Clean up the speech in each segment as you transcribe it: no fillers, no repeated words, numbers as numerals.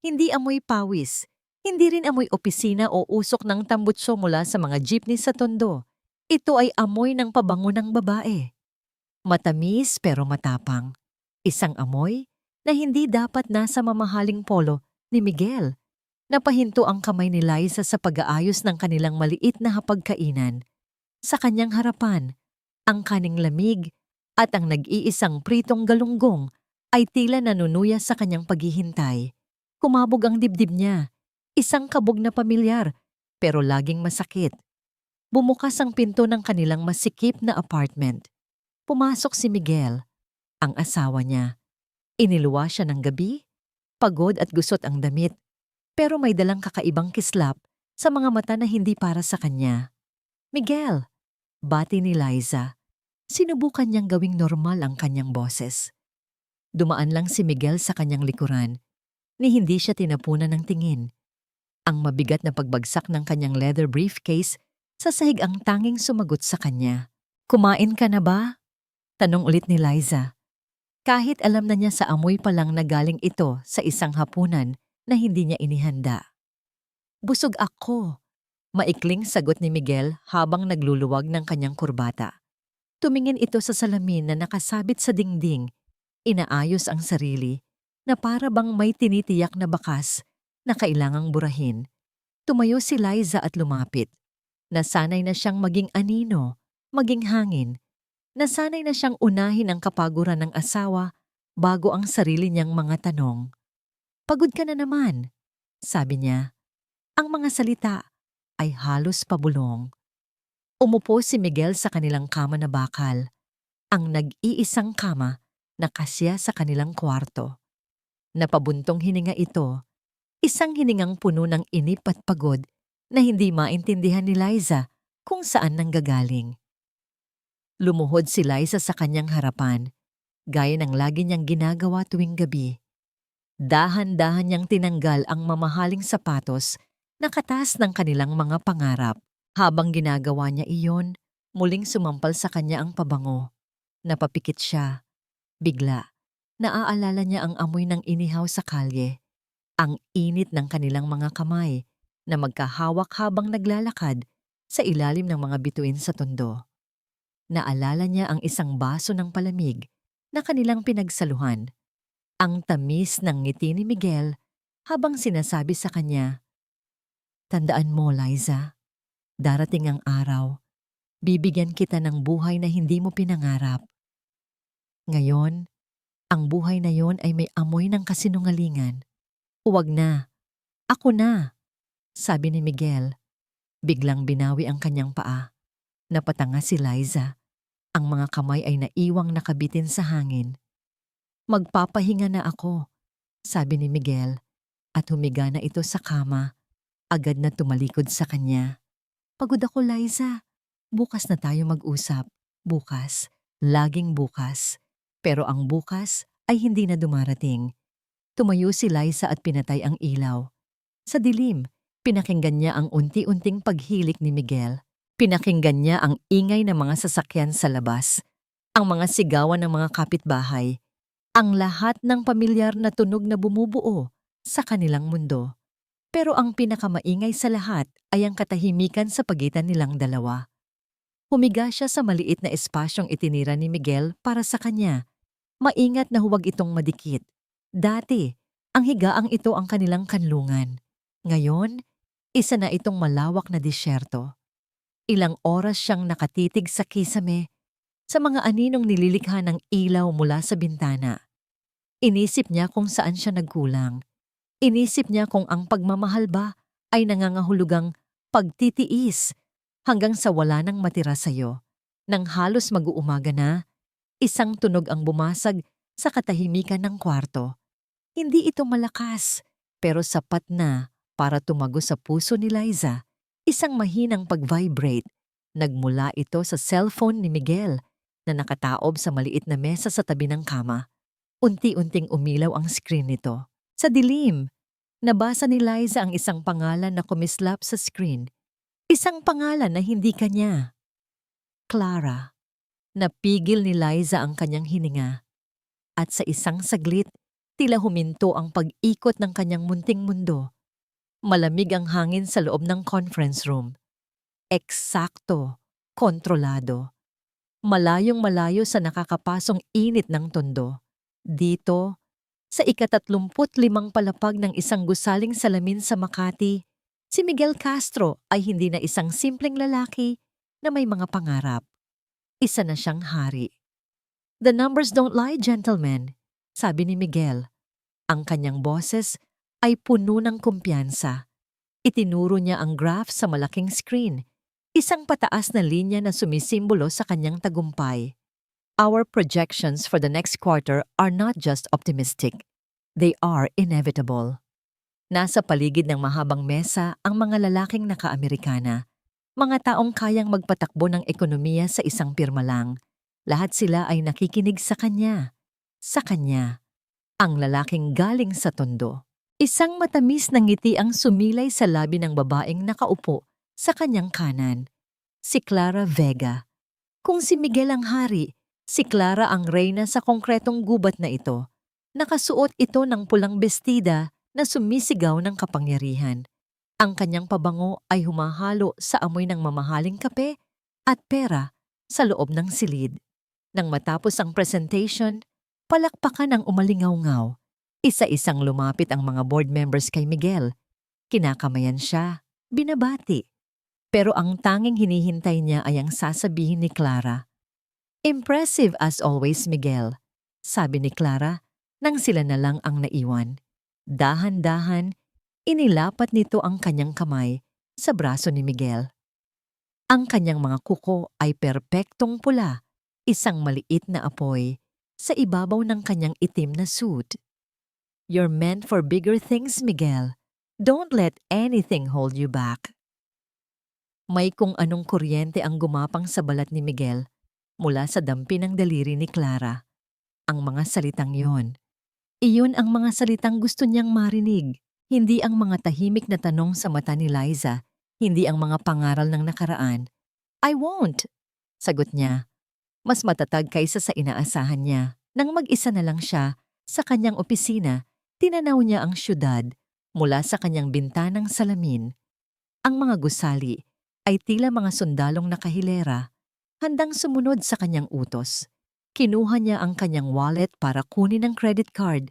Hindi amoy pawis. Hindi rin amoy opisina o usok ng tambutso mula sa mga jeepney sa tondo. Ito ay amoy ng pabango ng babae. Matamis pero matapang. Isang amoy na hindi dapat nasa mamahaling polo ni Miguel. Napahinto ang kamay ni Liza sa pag-aayos ng kanilang maliit na hapagkainan. Sa kanyang harapan, ang kaning lamig at ang nag-iisang pritong galunggong ay tila nanunuya sa kanyang paghihintay. Kumabog ang dibdib niya. Isang kabog na pamilyar, pero laging masakit. Bumukas ang pinto ng kanilang masikip na apartment. Pumasok si Miguel, ang asawa niya. Iniluwa siya ng gabi, pagod at gusot ang damit, pero may dalang kakaibang kislap sa mga mata na hindi para sa kanya. Miguel, bati ni Liza. Sinubukan niyang gawing normal ang kanyang boses. Dumaan lang si Miguel sa kanyang likuran, ni hindi siya tinapunan ng tingin. Ang mabigat na pagbagsak ng kanyang leather briefcase sa sahig ang tanging sumagot sa kanya. Kumain ka na ba? Tanong ulit ni Liza. Kahit alam na niya sa amoy pa lang na galing ito sa isang hapunan na hindi niya inihanda. Busog ako, maikling sagot ni Miguel habang nagluluwag ng kanyang kurbata. Tumingin ito sa salamin na nakasabit sa dingding, inaayos ang sarili, na para bang may tinitiyak na bakas na kailangang burahin. Tumayo si Liza at lumapit. Nasanay na siyang maging anino, maging hangin. Nasanay na siyang unahin ang kapaguran ng asawa bago ang sarili niyang mga tanong. Pagod ka na naman, sabi niya. Ang mga salita ay halos pabulong. Umupo si Miguel sa kanilang kama na bakal, ang nag-iisang kama na kasya sa kanilang kwarto. Napabuntong hininga ito, isang hiningang puno ng inip at pagod na hindi maintindihan ni Liza kung saan nanggagaling. Lumuhod si Liza sa kanyang harapan, gaya ng lagi niyang ginagawa tuwing gabi. Dahan-dahan niyang tinanggal ang mamahaling sapatos na katas ng kanilang mga pangarap. Habang ginagawa niya iyon, muling sumampal sa kanya ang pabango. Napapikit siya. Bigla, naaalala niya ang amoy ng inihaw sa kalye, ang init ng kanilang mga kamay na magkahawak habang naglalakad sa ilalim ng mga bituin sa tondo. Naalala niya ang isang baso ng palamig na kanilang pinagsaluhan. Ang tamis ng ngiti ni Miguel habang sinasabi sa kanya, "Tandaan mo, Liza, darating ang araw, bibigyan kita ng buhay na hindi mo pinangarap. Ngayon, ang buhay na yon ay may amoy ng kasinungalingan. Huwag na, ako na," sabi ni Miguel. Biglang binawi ang kanyang paa. Napatanga si Liza. Ang mga kamay ay naiwang nakabitin sa hangin. "Magpapahinga na ako," sabi ni Miguel, at humiga na ito sa kama. Agad na tumalikod sa kanya. "Pagod ako, Liza. Bukas na tayo mag-usap. Bukas, laging bukas." Pero ang bukas ay hindi na dumarating. Tumayo si Liza at pinatay ang ilaw. Sa dilim, pinakinggan niya ang unti-unting paghilik ni Miguel. Pinakinggan niya ang ingay ng mga sasakyan sa labas, ang mga sigawan ng mga kapitbahay, ang lahat ng pamilyar na tunog na bumubuo sa kanilang mundo. Pero ang pinakamaingay sa lahat ay ang katahimikan sa pagitan nilang dalawa. Humiga siya sa maliit na espasyong itinira ni Miguel para sa kanya. Maingat na huwag itong madikit. Dati, ang higaang ito ang kanilang kanlungan. Ngayon, isa na itong malawak na disyerto. Ilang oras siyang nakatitig sa kisame, sa mga aninong nililikha ng ilaw mula sa bintana. Inisip niya kung saan siya nagkulang. Inisip niya kung ang pagmamahal ba ay nangangahulugang pagtitiis hanggang sa wala nang matira sa'yo. Nang halos mag-uumaga na, isang tunog ang bumasag sa katahimikan ng kwarto. Hindi ito malakas, pero sapat na para tumago sa puso ni Liza. Isang mahinang pag-vibrate. Nagmula ito sa cellphone ni Miguel na nakataob sa maliit na mesa sa tabi ng kama. Unti-unting umilaw ang screen nito. Sa dilim, nabasa ni Liza ang isang pangalan na kumislap sa screen. Isang pangalan na hindi kanya. Clara. Napigil ni Liza ang kanyang hininga. At sa isang saglit, Tila huminto ang pag-ikot ng kanyang munting mundo. Malamig ang hangin sa loob ng conference room. Eksakto, kontrolado. Malayong malayo sa nakakapasong init ng tondo. Dito, sa ika-35 palapag ng isang gusaling salamin sa Makati, si Miguel Castro ay hindi na isang simpleng lalaki na may mga pangarap. Isa na siyang hari. The numbers don't lie, gentlemen, sabi ni Miguel. Ang kanyang boses ay puno ng kumpiyansa. Itinuro niya ang graph sa malaking screen, isang pataas na linya na sumisimbolo sa kanyang tagumpay. Our projections for the next quarter are not just optimistic. They are inevitable. Nasa paligid ng mahabang mesa ang mga lalaking naka-Amerikana, mga taong kayang magpatakbo ng ekonomiya sa isang pirma lang. Lahat sila ay nakikinig sa kanya. Sa kanya. Ang lalaking galing sa tondo. Isang matamis na ngiti ang sumilay sa labi ng babaeng nakaupo sa kanyang kanan. Si Clara Vega. Kung si Miguel ang hari, si Clara ang reyna sa konkretong gubat na ito. Nakasuot ito ng pulang bestida na sumisigaw ng kapangyarihan. Ang kanyang pabango ay humahalo sa amoy ng mamahaling kape at pera sa loob ng silid. Nang matapos ang presentation, palakpakan ang umalingaw-ngaw. Isa-isang lumapit ang mga board members kay Miguel. Kinakamayan siya, binabati. Pero ang tanging hinihintay niya ay ang sasabihin ni Clara. Impressive as always, Miguel, sabi ni Clara nang sila na lang ang naiwan. Dahan-dahan, inilapat nito ang kanyang kamay sa braso ni Miguel. Ang kanyang mga kuko ay perpektong pula, isang maliit na apoy sa ibabaw ng kanyang itim na suit. You're meant for bigger things, Miguel. Don't let anything hold you back. May kung anong kuryente ang gumapang sa balat ni Miguel mula sa dampi ng daliri ni Clara. Ang mga salitang yon. Iyon ang mga salitang gusto niyang marinig. Hindi ang mga tahimik na tanong sa mata ni Liza, hindi ang mga pangaral ng nakaraan. I won't, sagot niya. Mas matatag kaysa sa inaasahan niya. Nang mag-isa na lang siya sa kanyang opisina, tinanaw niya ang syudad mula sa kanyang bintanang salamin. Ang mga gusali ay tila mga sundalong nakahilera, handang sumunod sa kanyang utos. Kinuha niya ang kanyang wallet para kunin ang credit card.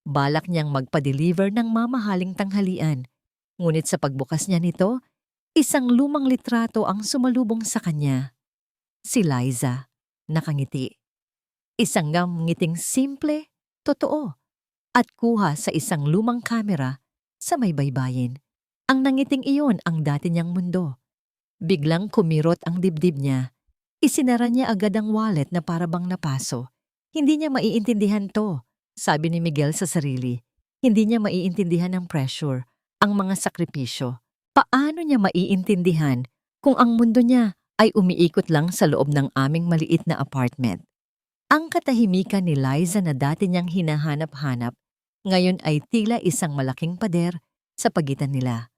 Balak niyang magpa-deliver ng mamahaling tanghalian. Ngunit sa pagbukas niya nito, isang lumang litrato ang sumalubong sa kanya. Si Liza, nakangiti. Isang ngiting simple, totoo, at kuha sa isang lumang kamera sa may baybayin. Ang nangiting iyon ang dati niyang mundo. Biglang kumirot ang dibdib niya. Isinara niya agad ang wallet na parabang napaso. Hindi niya maiintindihan to, sabi ni Miguel sa sarili. Hindi niya maiintindihan ang pressure, ang mga sakripisyo. Paano niya maiintindihan kung ang mundo niya ay umiikot lang sa loob ng aming maliit na apartment? Ang katahimikan ni Liza na dati niyang hinahanap-hanap, ngayon ay tila isang malaking pader sa pagitan nila.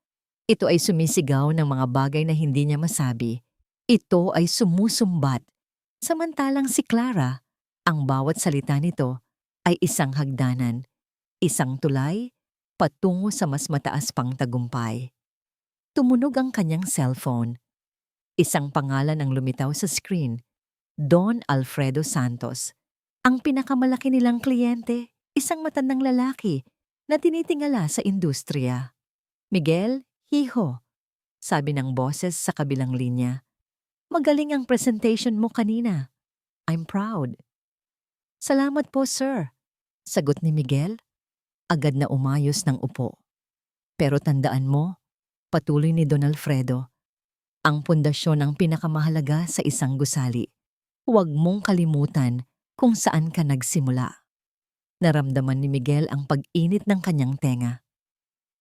Ito ay sumisigaw ng mga bagay na hindi niya masabi. Ito ay sumusumbat. Samantalang si Clara, ang bawat salita nito ay isang hagdanan, isang tulay, patungo sa mas mataas pang tagumpay. Tumunog ang kanyang cellphone. Isang pangalan ang lumitaw sa screen, Don Alfredo Santos. Ang pinakamalaki nilang kliyente, isang matandang lalaki na tinitingala sa industriya. Miguel, hiho, sabi ng boses sa kabilang linya. Magaling ang presentation mo kanina. I'm proud. Salamat po, sir, sagot ni Miguel. Agad na umayos ng upo. Pero tandaan mo, patuloy ni Don Alfredo, ang pundasyon ang pinakamahalaga sa isang gusali. Huwag mong kalimutan kung saan ka nagsimula. Naramdaman ni Miguel ang pag-init ng kanyang tenga.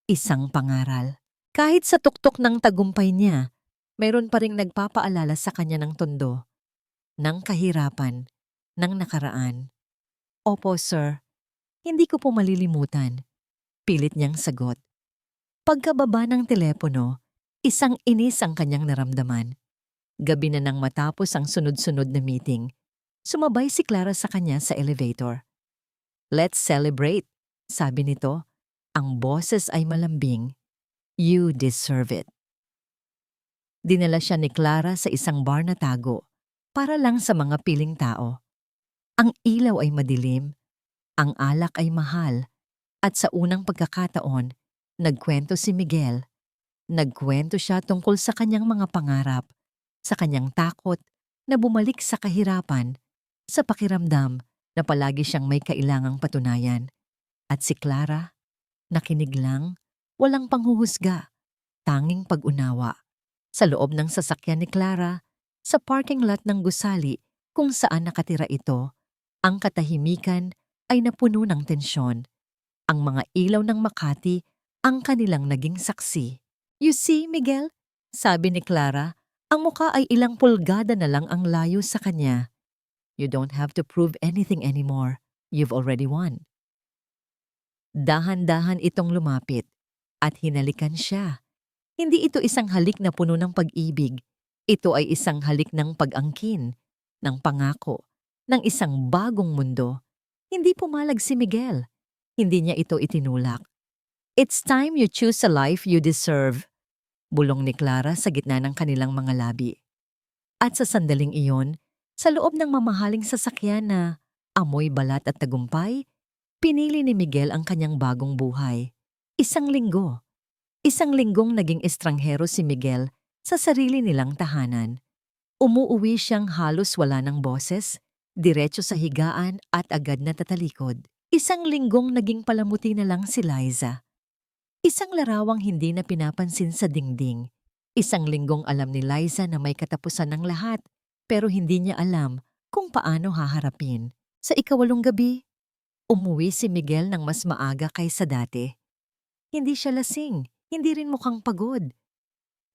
Isang pangaral. Kahit sa tuktok ng tagumpay niya, mayroon pa ring nagpapaalala sa kanya ng tondo, ng kahirapan, ng nakaraan. Opo, sir. Hindi ko po malilimutan. Pilit niyang sagot. Pagkababa ng telepono, isang inis ang kanyang naramdaman. Gabi na nang matapos ang sunod-sunod na meeting, sumabay si Clara sa kanya sa elevator. Let's celebrate, Sabi nito, ang boses ay malambing. You deserve it. Dinala siya ni Clara sa isang bar na tago para lang sa mga piling tao. Ang ilaw ay madilim, ang alak ay mahal, at sa unang pagkakataon, nagkwento si Miguel. Nagkwento siya tungkol sa kanyang mga pangarap, sa kanyang takot na bumalik sa kahirapan, sa pakiramdam na palagi siyang may kailangang patunayan. At si Clara, nakinig lang, walang panghuhusga, tanging pag-unawa. Sa loob ng sasakyan ni Clara, sa parking lot ng gusali kung saan nakatira ito, ang katahimikan ay napuno ng tensyon. Ang mga ilaw ng Makati ang kanilang naging saksi. You see, Miguel? Sabi ni Clara, ang muka ay ilang pulgada na lang ang layo sa kanya. You don't have to prove anything anymore. You've already won. Dahan-dahan itong lumapit at hinalikan siya. Hindi ito isang halik na puno ng pag-ibig. Ito ay isang halik ng pag-angkin, ng pangako, ng isang bagong mundo. Hindi pumalag si Miguel. Hindi niya ito itinulak. It's time you choose a life you deserve. Bulong ni Clara sa gitna ng kanilang mga labi. At sa sandaling iyon, sa loob ng mamahaling sasakyan na amoy balat at tagumpay, pinili ni Miguel ang kanyang bagong buhay. Isang linggong naging estranghero si Miguel sa sarili nilang tahanan. Umuuwi siyang halos wala ng boses, diretso sa higaan at agad na tatalikod. Isang linggong naging palamuti na lang si Liza. Isang larawang hindi na pinapansin sa dingding. Isang linggong alam ni Liza na may katapusan ng lahat, pero hindi niya alam kung paano haharapin. Sa ikawalong gabi, umuwi si Miguel ng mas maaga kaysa dati. Hindi siya lasing, hindi rin mukhang pagod.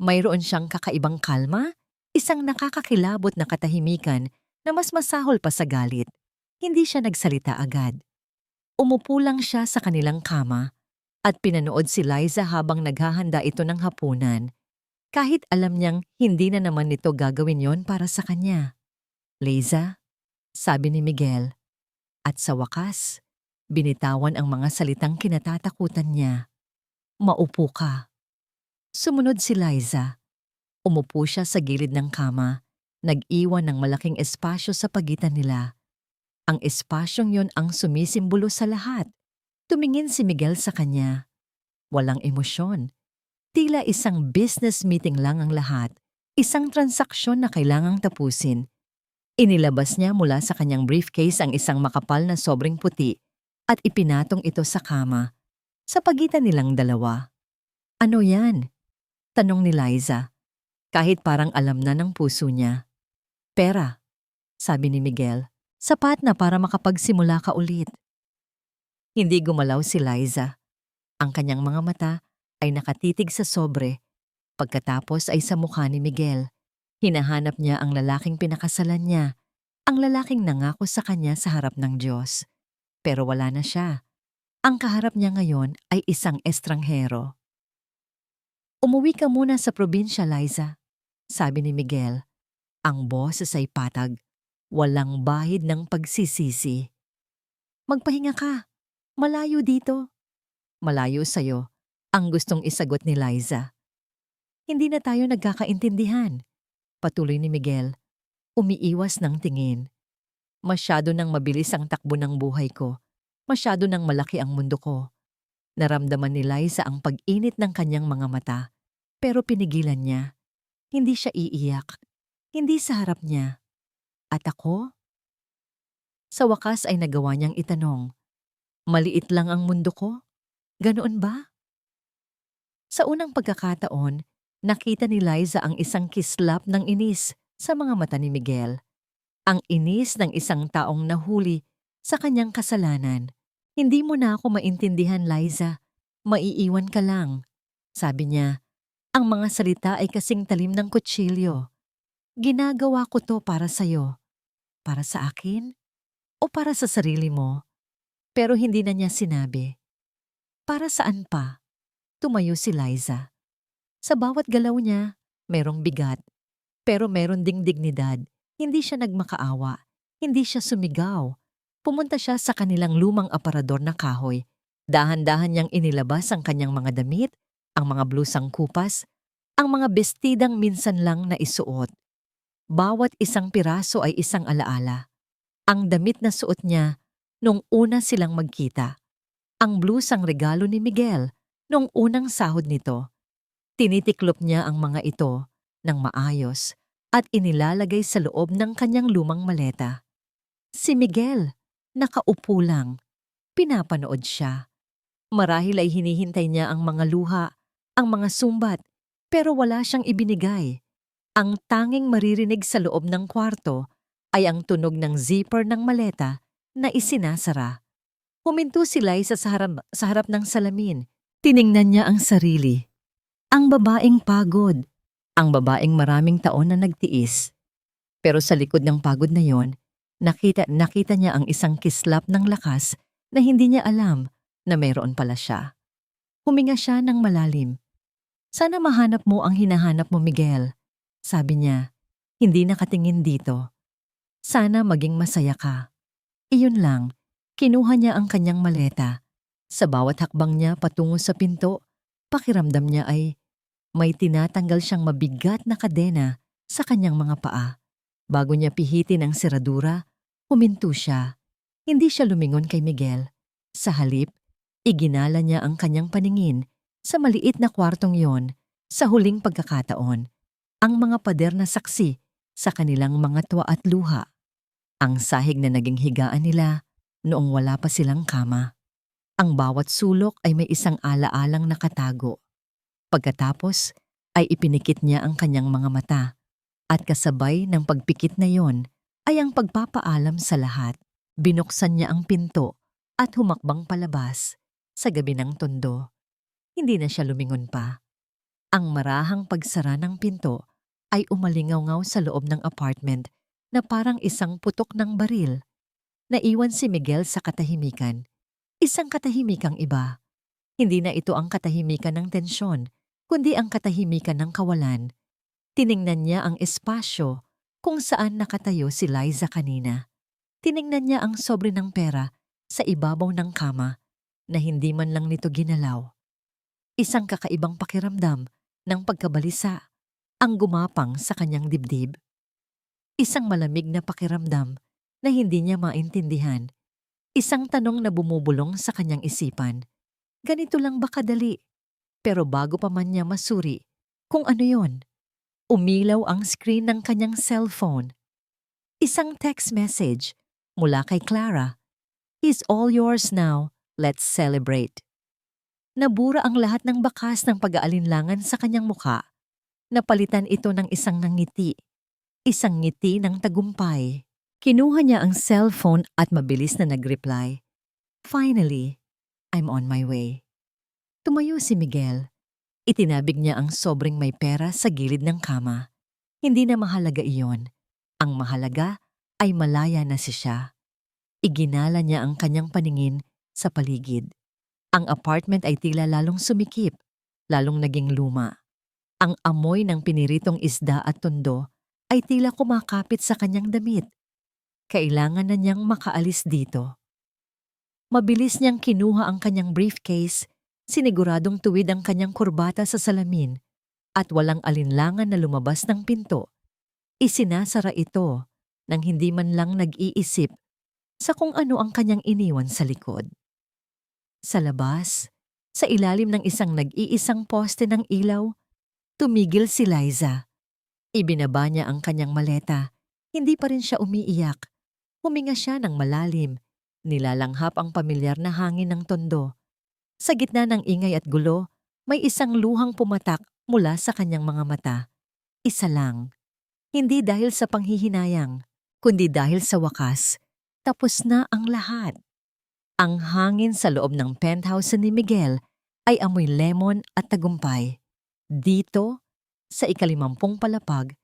Mayroon siyang kakaibang kalma, isang nakakakilabot na katahimikan na mas masahol pa sa galit. Hindi siya nagsalita agad. Umupo lang siya sa kanilang kama at pinanood si Liza habang naghahanda ito ng hapunan. Kahit alam niyang hindi na naman nito gagawin yon para sa kanya. Liza, sabi ni Miguel. At sa wakas, binitawan ang mga salitang kinatatakutan niya. Maupo ka. Sumunod si Liza. Umupo siya sa gilid ng kama, nag-iwan ng malaking espasyo sa pagitan nila. Ang espasyong yon ang sumisimbolo sa lahat. Tumingin si Miguel sa kanya. Walang emosyon. Tila isang business meeting lang ang lahat. Isang transaksyon na kailangang tapusin. Inilabas niya mula sa kanyang briefcase ang isang makapal na sobrang puti at ipinatong ito sa kama. Sa pagitan nilang dalawa. Ano yan? Tanong ni Liza. Kahit parang alam na ng puso niya. Pera, sabi ni Miguel. Sapat na para makapagsimula ka ulit. Hindi gumalaw si Liza. Ang kanyang mga mata ay nakatitig sa sobre. Pagkatapos ay sa mukha ni Miguel. Hinahanap niya ang lalaking pinakasalan niya, ang lalaking nangako sa kanya sa harap ng Diyos. Pero wala na siya. Ang kaharap niya ngayon ay isang estranghero. Umuwi ka muna sa probinsya, Liza, sabi ni Miguel. Ang boses ay patag. Walang bahid ng pagsisisi. Magpahinga ka. Malayo dito. Malayo sa'yo, ang gustong isagot ni Liza. Hindi na tayo nagkakaintindihan. Patuloy ni Miguel. Umiiwas ng tingin. Masyado nang mabilis ang takbo ng buhay ko. Masyado nang malaki ang mundo ko. Naramdaman ni Liza ang pag-init ng kanyang mga mata. Pero pinigilan niya. Hindi siya iiyak. Hindi sa harap niya. At ako? Sa wakas ay nagawa niyang itanong. Maliit lang ang mundo ko? Ganoon ba? Sa unang pagkakataon, nakita ni Liza ang isang kislap ng inis sa mga mata ni Miguel. Ang inis ng isang taong nahuli sa kanyang kasalanan. Hindi mo na ako maintindihan, Liza. Maiiwan ka lang. Sabi niya, ang mga salita ay kasing talim ng kutsilyo. Ginagawa ko to para sa'yo. Para sa akin? O para sa sarili mo? Pero hindi na niya sinabi. Para saan pa? Tumayo si Liza. Sa bawat galaw niya, merong bigat. Pero meron ding dignidad. Hindi siya nagmakaawa. Hindi siya sumigaw. Pumunta siya sa kanilang lumang aparador na kahoy. Dahan-dahan niyang inilabas ang kanyang mga damit, ang mga blusang kupas, ang mga bestidang minsan lang na isuot. Bawat isang piraso ay isang alaala. Ang damit na suot niya nung una silang magkita. Ang blusang regalo ni Miguel nung unang sahod nito. Tinitiklop niya ang mga ito ng maayos at inilalagay sa loob ng kanyang lumang maleta. Si Miguel, nakaupo lang, pinapanood siya. Marahil ay hinihintay niya ang mga luha, ang mga sumbat, pero wala siyang ibinigay. Ang tanging maririnig sa loob ng kwarto ay ang tunog ng zipper ng maleta na isinasara. Huminto si Liza sa harap ng salamin. Tiningnan niya ang sarili. Ang babaeng pagod. Ang babaeng maraming taon na nagtiis. Pero sa likod ng pagod na yon, nakita niya ang isang kislap ng lakas na hindi niya alam na mayroon pala siya. Huminga siya ng malalim. Sana mahanap mo ang hinahanap mo, Miguel. Sabi niya, hindi nakatingin dito. Sana maging masaya ka. Iyon lang, kinuha niya ang kanyang maleta. Sa bawat hakbang niya patungo sa pinto, pakiramdam niya ay may tinatanggal siyang mabigat na kadena sa kanyang mga paa. Bago niya pihitin ang seradura, huminto siya. Hindi siya lumingon kay Miguel. Sa halip, iginala niya ang kanyang paningin sa maliit na kwartong yon sa huling pagkakataon. Ang mga pader na saksi sa kanilang mga tuwa at luha. Ang sahig na naging higaan nila noong wala pa silang kama. Ang bawat sulok ay may isang alaalang nakatago. Pagkatapos ay ipinikit niya ang kanyang mga mata at kasabay ng pagpikit na yon ay ang pagpapaalam sa lahat. Binuksan niya ang pinto at humakbang palabas sa gabi ng tondo. Hindi na siya lumingon pa. Ang marahang pagsara ng pinto ay umalingaw-ngaw sa loob ng apartment na parang isang putok ng baril. Naiwan si Miguel sa katahimikan. Isang katahimikang iba. Hindi na ito ang katahimikan ng tensyon, kundi ang katahimikan ng kawalan. Tiningnan niya ang espasyo kung saan nakatayo si Liza kanina. Tiningnan niya ang sobre ng pera sa ibabaw ng kama na hindi man lang nito ginalaw. Isang kakaibang pakiramdam ng pagkabalisa ang gumapang sa kanyang dibdib. Isang malamig na pakiramdam na hindi niya maintindihan. Isang tanong na bumubulong sa kanyang isipan. Ganito lang ba kadali? Pero bago pa man niya masuri kung ano yon, umilaw ang screen ng kanyang cellphone. Isang text message mula kay Clara. He's all yours now. Let's celebrate. Nabura ang lahat ng bakas ng pag-aalinlangan sa kanyang mukha. Napalitan ito ng isang ngiti. Isang ngiti ng tagumpay. Kinuha niya ang cellphone at mabilis na nag-reply. Finally, I'm on my way. Tumayo si Miguel. Itinabig niya ang sobrang may pera sa gilid ng kama. Hindi na mahalaga iyon. Ang mahalaga ay malaya na siya. Iginala niya ang kanyang paningin sa paligid. Ang apartment ay tila lalong sumikip, lalong naging luma. Ang amoy ng piniritong isda at tondo ay tila kumakapit sa kanyang damit. Kailangan na niyang makaalis dito. Mabilis niyang kinuha ang kanyang briefcase, siniguradong tuwid ang kanyang kurbata sa salamin at walang alinlangan na lumabas ng pinto. Isinasara ito nang hindi man lang nag-iisip sa kung ano ang kanyang iniwan sa likod. Sa labas, sa ilalim ng isang nag-iisang poste ng ilaw, tumigil si Liza. Ibinaba niya ang kanyang maleta. Hindi pa rin siya umiiyak. Huminga siya ng malalim. Nilalanghap ang pamilyar na hangin ng tondo. Sa gitna ng ingay at gulo, may isang luhang pumatak mula sa kanyang mga mata. Isa lang. Hindi dahil sa panghihinayang, kundi dahil sa wakas, tapos na ang lahat. Ang hangin sa loob ng penthouse ni Miguel ay amoy lemon at tagumpay. Dito, sa ika-50 palapag,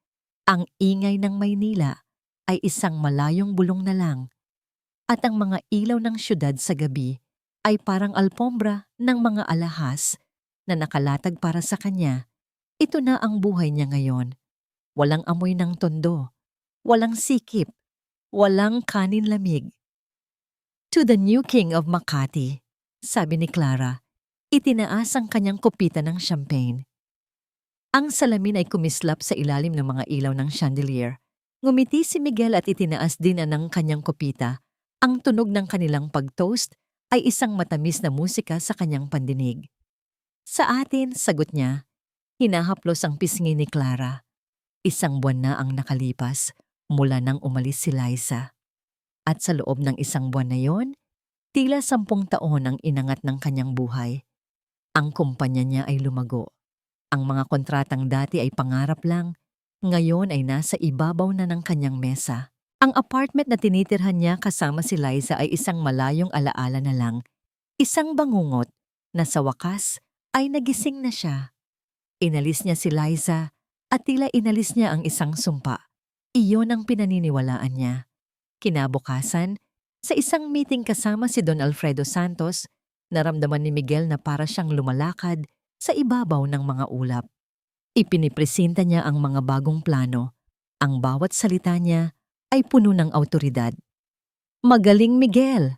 ang ingay ng Maynila ay isang malayong bulong na lang. At ang mga ilaw ng syudad sa gabi ay parang alpombra ng mga alahas na nakalatag para sa kanya. Ito na ang buhay niya ngayon. Walang amoy ng tondo, walang sikip, walang kanin lamig. To the new king of Makati, sabi ni Clara. Itinaas ang kanyang kupita ng champagne. Ang salamin ay kumislap sa ilalim ng mga ilaw ng chandelier. Ngumiti si Miguel at itinaas din ang kanyang kupita. Ang tunog ng kanilang pag-toast ay isang matamis na musika sa kanyang pandinig. Sa atin, sagot niya, hinahaplos ang pisngi ni Clara. 1 buwan na ang nakalipas mula nang umalis si Liza. At sa loob ng 1 buwan na yon, tila 10 taon ang inangat ng kanyang buhay. Ang kumpanya niya ay lumago. Ang mga kontratang dati ay pangarap lang, ngayon ay nasa ibabaw na ng kanyang mesa. Ang apartment na tinitirhan niya kasama si Liza ay isang malayong alaala na lang, isang bangungot na sa wakas ay nagising na siya. Inalis niya si Liza at tila inalis niya ang isang sumpa. Iyon ang pinaniniwalaan niya. Kinabukasan, sa isang meeting kasama si Don Alfredo Santos, naramdaman ni Miguel na para siyang lumalakad sa ibabaw ng mga ulap. Ipinipresenta niya ang mga bagong plano. Ang bawat salita niya ay puno ng awtoridad. "Magaling, Miguel!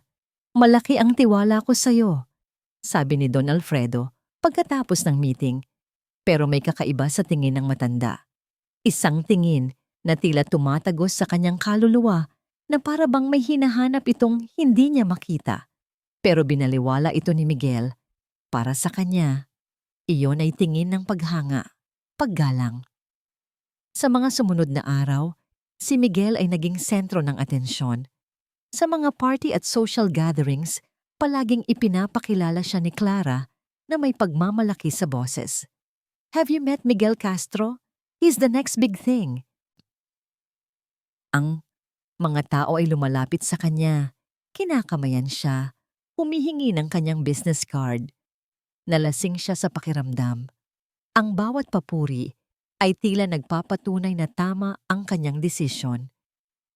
Malaki ang tiwala ko sa'yo," sabi ni Don Alfredo pagkatapos ng meeting. Pero may kakaiba sa tingin ng matanda. Isang tingin na tila tumatagos sa kanyang kaluluwa na para bang may hinahanap itong hindi niya makita. Pero binaliwala ito ni Miguel. Para sa kanya, iyon ay tingin ng paghanga, paggalang. Sa mga sumunod na araw, si Miguel ay naging sentro ng atensyon. Sa mga party at social gatherings, palaging ipinapakilala siya ni Clara na may pagmamalaki sa boses. "Have you met Miguel Castro? He's the next big thing." Ang mga tao ay lumalapit sa kanya. Kinakamayan siya. Humihingi ng kanyang business card. Nalasing siya sa pakiramdam. Ang bawat papuri ay tila nagpapatunay na tama ang kanyang desisyon.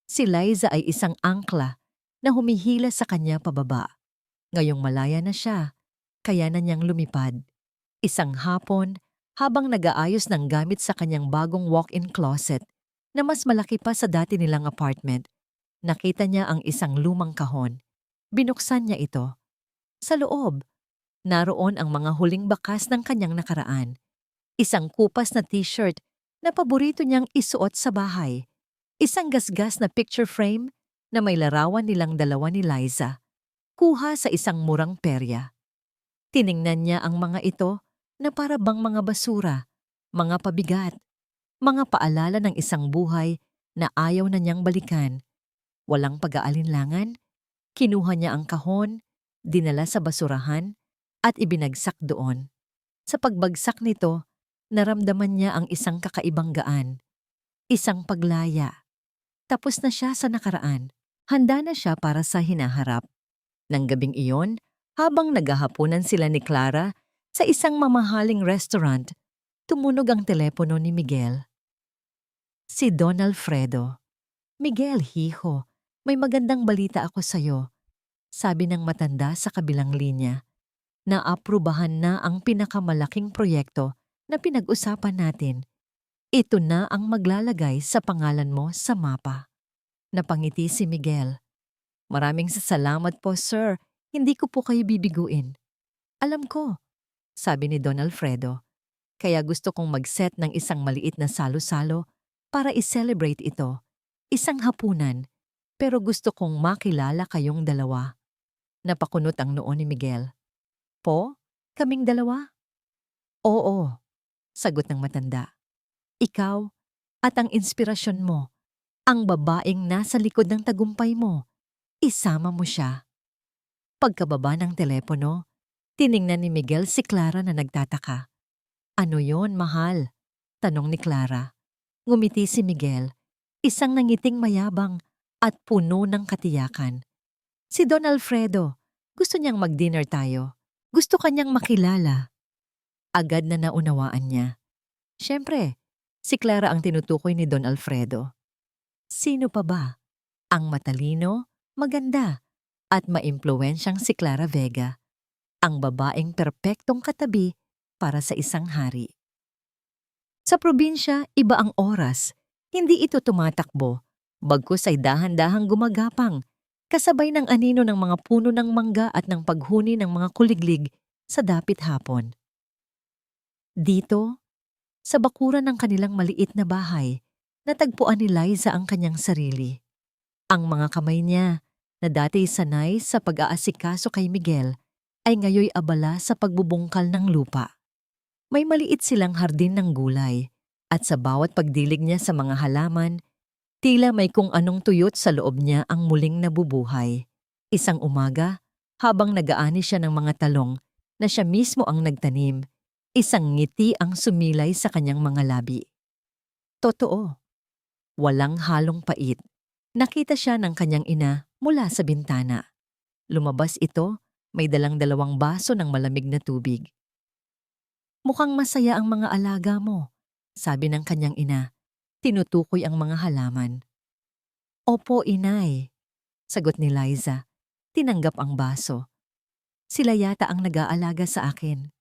Si Liza ay isang angkla na humihila sa kanya pababa. Ngayong malaya na siya, kaya na niyang lumipad. Isang hapon, habang nag-aayos ng gamit sa kanyang bagong walk-in closet na mas malaki pa sa dati nilang apartment, nakita niya ang isang lumang kahon. Binuksan niya ito. Sa loob, naroon ang mga huling bakas ng kanyang nakaraan. Isang kupas na t-shirt na paborito niyang isuot sa bahay. Isang gasgas na picture frame na may larawan nilang dalawa ni Liza. Kuha sa isang murang perya. Tiningnan niya ang mga ito na para bang mga basura, mga pabigat, mga paalala ng isang buhay na ayaw na niyang balikan. Walang pag-aalinlangan, kinuha niya ang kahon, dinala sa basurahan, at ibinagsak doon. Sa pagbagsak nito, naramdaman niya ang isang kakaibang gaan, isang paglaya. Tapos na siya sa nakaraan, handa na siya para sa hinaharap. Nang gabing iyon, habang naghahapunan sila ni Clara sa isang mamahaling restaurant, tumunog ang telepono ni Miguel. Si Don Alfredo. "Miguel, hijo, may magandang balita ako sa'yo," sabi ng matanda sa kabilang linya. "Naaprubahan na ang pinakamalaking proyekto na pinag-usapan natin. Ito na ang maglalagay sa pangalan mo sa mapa." Napangiti si Miguel. "Maraming salamat po, sir. Hindi ko po kayo bibiguin." "Alam ko," sabi ni Don Alfredo. "Kaya gusto kong mag-set ng isang maliit na salo-salo para i-celebrate ito. Isang hapunan, pero gusto kong makilala kayong dalawa." Napakunot ang noo ni Miguel. "Po? Kaming dalawa?" "Oo," sagot ng matanda. "Ikaw at ang inspirasyon mo, ang babaeng nasa likod ng tagumpay mo, isama mo siya." Pagkababa ng telepono, tiningnan ni Miguel si Clara na nagtataka. "Ano yon, mahal?" tanong ni Clara. Ngumiti si Miguel, isang nangiting mayabang at puno ng katiyakan. "Si Don Alfredo, gusto niyang mag-dinner tayo. Gusto kanyang makilala." Agad na naunawaan niya. Siyempre, si Clara ang tinutukoy ni Don Alfredo. Sino pa ba? Ang matalino, maganda, at maimpluwensyang si Clara Vega, ang babaeng perpektong katabi para sa isang hari. Sa probinsya, iba ang oras. Hindi ito tumatakbo, bagkus ay dahan-dahang gumagapang. kasabay ng anino ng mga puno ng mangga at ng paghuni ng mga kuliglig sa dapit hapon. Dito, sa bakuran ng kanilang maliit na bahay, natagpuan ni Liza ang kanyang sarili. Ang mga kamay niya, na dati sanay sa pag-aasikaso kay Miguel, ay ngayoy abala sa pagbubungkal ng lupa. May maliit silang hardin ng gulay, at sa bawat pagdilig niya sa mga halaman, tila may kung anong tuyot sa loob niya ang muling nabubuhay. Isang umaga, habang nag-aani siya ng mga talong na siya mismo ang nagtanim, isang ngiti ang sumilay sa kanyang mga labi. Totoo, walang halong pait. Nakita siya ng kanyang ina mula sa bintana. Lumabas ito, may dalang dalawang baso ng malamig na tubig. Mukhang masaya ang mga alaga mo, sabi ng kanyang ina. Tinutukoy ang mga halaman. Opo, inay, sagot ni Liza. Tinanggap ang baso. Sila yata ang nag-aalaga sa akin.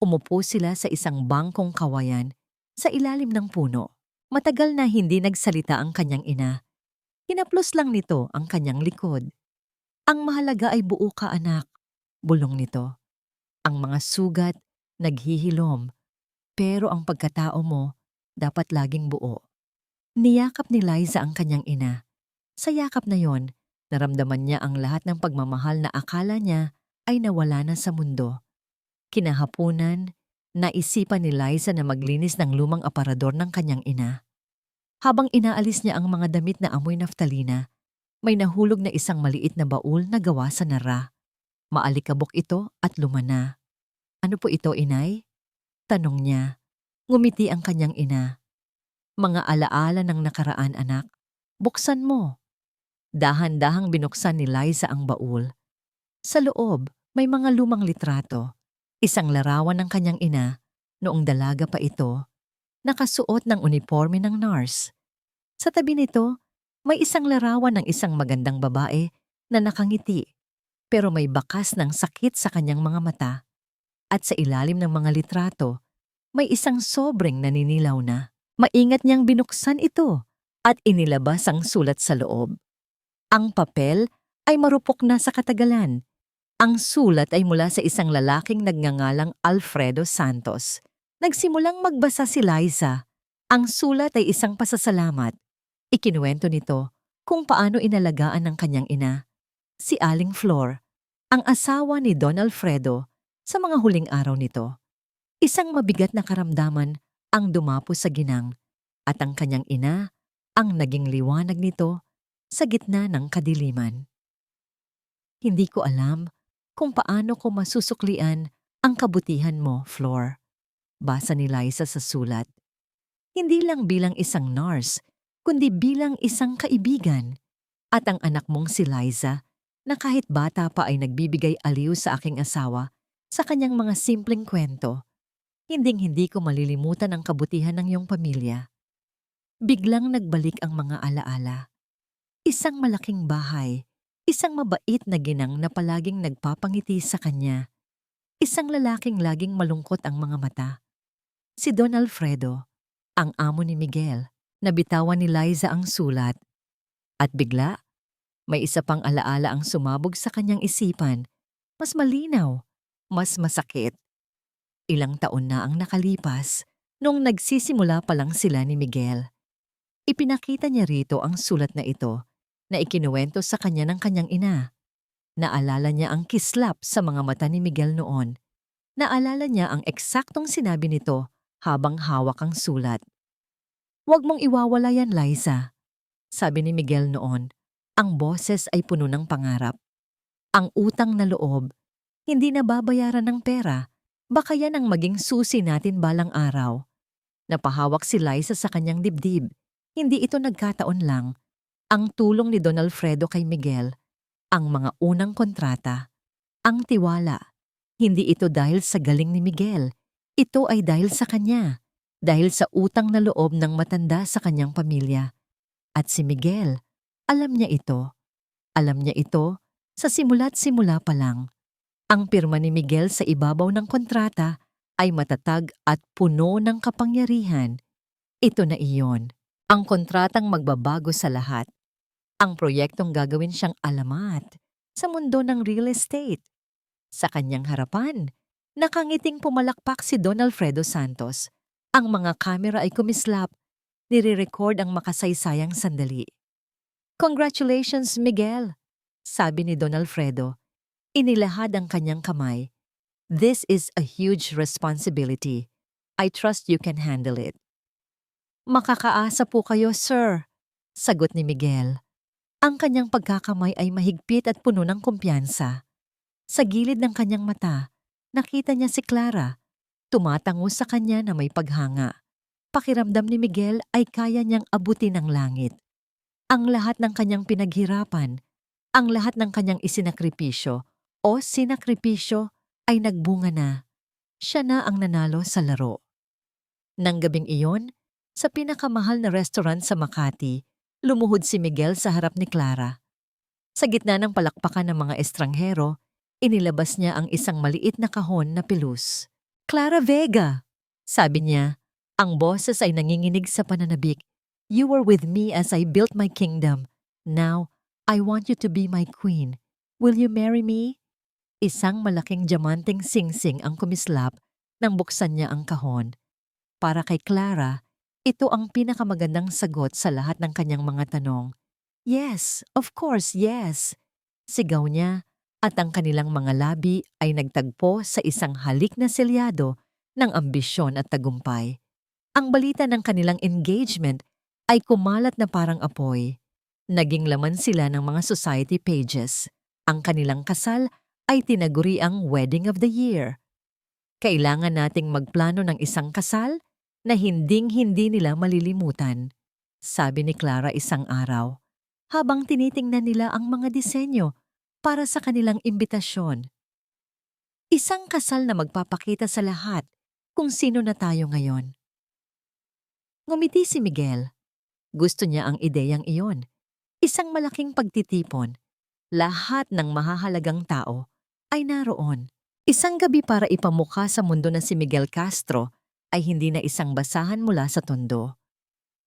Umupo sila sa isang bangkong kawayan sa ilalim ng puno. Matagal na hindi nagsalita ang kanyang ina. Hinaplos lang nito ang kanyang likod. Ang mahalaga ay buo ka, anak, bulong nito. Ang mga sugat, naghihilom, pero ang pagkatao mo, dapat laging buo. Niyakap ni Liza ang kanyang ina. Sa yakap na yon, naramdaman niya ang lahat ng pagmamahal na akala niya ay nawala na sa mundo. Kinahapunan, naisipan ni Liza na maglinis ng lumang aparador ng kanyang ina. Habang inaalis niya ang mga damit na amoy naftalina, may nahulog na isang maliit na baul na gawa sa nara. Maalikabok ito at lumana. Ano po ito, inay? Tanong niya. Ngumiti ang kanyang ina. Mga alaala ng nakaraan, anak. Buksan mo. Dahan-dahang binuksan ni Liza ang baul. Sa loob, may mga lumang litrato. Isang larawan ng kanyang ina, noong dalaga pa ito, nakasuot ng uniforme ng nurse. Sa tabi nito, may isang larawan ng isang magandang babae na nakangiti, pero may bakas ng sakit sa kanyang mga mata. At sa ilalim ng mga litrato, may isang sobrang naninilaw na. Maingat niyang binuksan ito at inilabas ang sulat sa loob. Ang papel ay marupok na sa katagalan. Ang sulat ay mula sa isang lalaking nagngangalang Alfredo Santos. Nagsimulang magbasa si Liza. Ang sulat ay isang pasasalamat. Ikinuwento nito kung paano inalagaan ng kanyang ina, si Aling Flor, ang asawa ni Don Alfredo, sa mga huling araw nito. Isang mabigat na karamdaman ang dumapo sa ginang at ang kanyang ina ang naging liwanag nito sa gitna ng kadiliman. Hindi ko alam kung paano ko masusuklian ang kabutihan mo, Flor. Basa ni Liza sa sulat. Hindi lang bilang isang nurse, kundi bilang isang kaibigan. At ang anak mong si Liza, na kahit bata pa ay nagbibigay aliw sa aking asawa sa kanyang mga simpleng kwento. Hinding-hindi ko malilimutan ang kabutihan ng iyong pamilya. Biglang nagbalik ang mga alaala. Isang malaking bahay, isang mabait na ginang na palaging nagpapangiti sa kanya. Isang lalaking laging malungkot ang mga mata. Si Don Alfredo, ang amo ni Miguel. Nabitawan ni Liza ang sulat. At bigla, may isa pang alaala ang sumabog sa kanyang isipan. Mas malinaw, mas masakit. Ilang taon na ang nakalipas nung nagsisimula pa lang sila ni Miguel. Ipinakita niya rito ang sulat na ito na ikinuwento sa kanya ng kanyang ina. Naalala niya ang kislap sa mga mata ni Miguel noon. Naalala niya ang eksaktong sinabi nito habang hawak ang sulat. Huwag mong iwawala yan, Liza. Sabi ni Miguel noon, ang boses ay puno ng pangarap. Ang utang na loob, hindi na babayaran ng pera. Baka yan ang maging susi natin balang araw. Napahawak si Liza sa kanyang dibdib. Hindi ito nagkataon lang. Ang tulong ni Don Alfredo kay Miguel, ang mga unang kontrata, ang tiwala. Hindi ito dahil sa galing ni Miguel. Ito ay dahil sa kanya. Dahil sa utang na loob ng matanda sa kanyang pamilya. At si Miguel, alam niya ito. Alam niya ito sa simula't simula pa lang. Ang pirma ni Miguel sa ibabaw ng kontrata ay matatag at puno ng kapangyarihan. Ito na iyon, ang kontratang magbabago sa lahat. Ang proyektong gagawin siyang alamat sa mundo ng real estate. Sa kanyang harapan, nakangiting pumalakpak si Don Alfredo Santos. Ang mga kamera ay kumislap, nire-record ang makasaysayang sandali. "Congratulations, Miguel," sabi ni Don Alfredo. Inilahad ang kanyang kamay. "This is a huge responsibility. I trust you can handle it." "Makakaasa po kayo, sir," sagot ni Miguel. Ang kanyang pagkakamay ay mahigpit at puno ng kumpiyansa. Sa gilid ng kanyang mata, nakita niya si Clara. Tumatango sa kanya na may paghanga. Pakiramdam ni Miguel ay kaya niyang abutin ang langit. Ang lahat ng kanyang pinaghirapan, ang lahat ng kanyang isinakripisyo o sinakripisyo ay nagbunga na. Siya na ang nanalo sa laro. Nang gabing iyon, sa pinakamahal na restaurant sa Makati, lumuhod si Miguel sa harap ni Clara. Sa gitna ng palakpakan ng mga estranghero, inilabas niya ang isang maliit na kahon na pilus. "Clara Vega," sabi niya. Ang boses ay nanginginig sa pananabik. "You were with me as I built my kingdom. Now, I want you to be my queen. Will you marry me?" Isang malaking diamanteng singsing ang kumislap nang buksan niya ang kahon. Para kay Clara, ito ang pinakamagandang sagot sa lahat ng kanyang mga tanong. "Yes, of course, yes," sigaw niya, at ang kanilang mga labi ay nagtagpo sa isang halik na selyado ng ambisyon at tagumpay. Ang balita ng kanilang engagement ay kumalat na parang apoy. Naging laman sila ng mga society pages. Ang kanilang kasal ay tinaguri ang Wedding of the Year. Kailangan nating magplano ng isang kasal na hinding-hindi nila malilimutan, sabi ni Clara isang araw, habang tinitingnan nila ang mga disenyo para sa kanilang imbitasyon. Isang kasal na magpapakita sa lahat kung sino na tayo ngayon. Ngumiti si Miguel. Gusto niya ang ideyang iyon. Isang malaking pagtitipon. Lahat ng mahahalagang tao ay naroon. Isang gabi para ipamukha sa mundo na si Miguel Castro ay hindi na isang basahan mula sa tondo.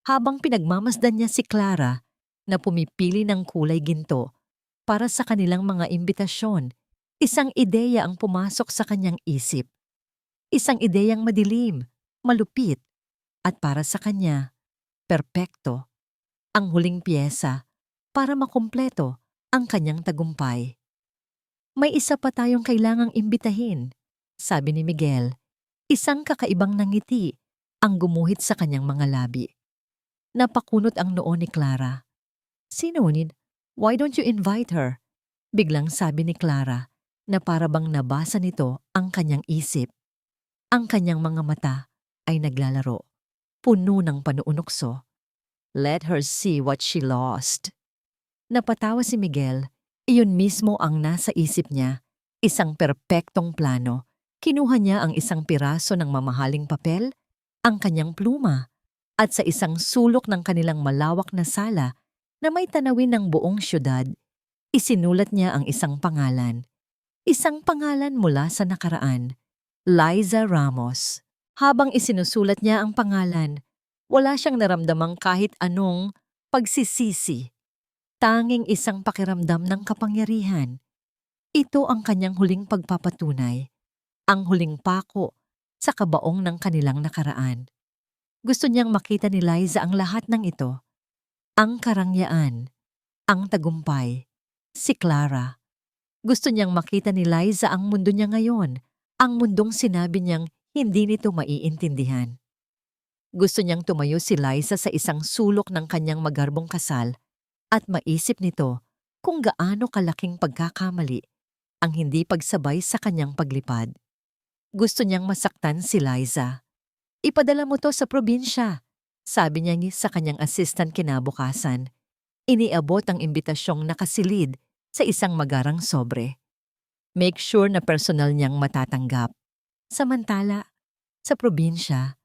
Habang pinagmamasdan niya si Clara na pumipili ng kulay ginto para sa kanilang mga imbitasyon, isang ideya ang pumasok sa kanyang isip. Isang ideyang madilim, malupit, at para sa kanya, perpekto. Ang huling piyesa para makumpleto ang kanyang tagumpay. "May isa pa tayong kailangang imbitahin," sabi ni Miguel. Isang kakaibang nangiti ang gumuhit sa kanyang mga labi. Napakunot ang noo ni Clara. "Sino yun? Why don't you invite her?" Biglang sabi ni Clara na parabang nabasa nito ang kanyang isip. Ang kanyang mga mata ay naglalaro, puno ng panuunokso. Let her see what she lost. Napatawa si Miguel. Iyon mismo ang nasa isip niya. Isang perpektong plano. Kinuha niya ang isang piraso ng mamahaling papel, ang kanyang pluma, at sa isang sulok ng kanilang malawak na sala na may tanawin ng buong syudad, isinulat niya ang isang pangalan. Isang pangalan mula sa nakaraan. Liza Ramos. Habang isinusulat niya ang pangalan, wala siyang naramdamang kahit anong pagsisisi. Tanging isang pakiramdam ng kapangyarihan. Ito ang kanyang huling pagpapatunay. Ang huling pako sa kabaong ng kanilang nakaraan. Gusto niyang makita ni Liza ang lahat ng ito. Ang karangyaan, ang tagumpay, si Clara. Gusto niyang makita ni Liza ang mundo niya ngayon, ang mundong sinabi niyang hindi nito maiintindihan. Gusto niyang tumayo si Liza sa isang sulok ng kanyang magarbong kasal at maisip nito kung gaano kalaking pagkakamali ang hindi pagsabay sa kanyang paglipad. Gusto niyang masaktan si Liza. "Ipadala mo to sa probinsya," sabi niya sa kanyang assistant kinabukasan. Iniabot ang imbitasyong nakasilid sa isang magarang sobre. Make sure na personal niyang matatanggap. Samantala, sa probinsya,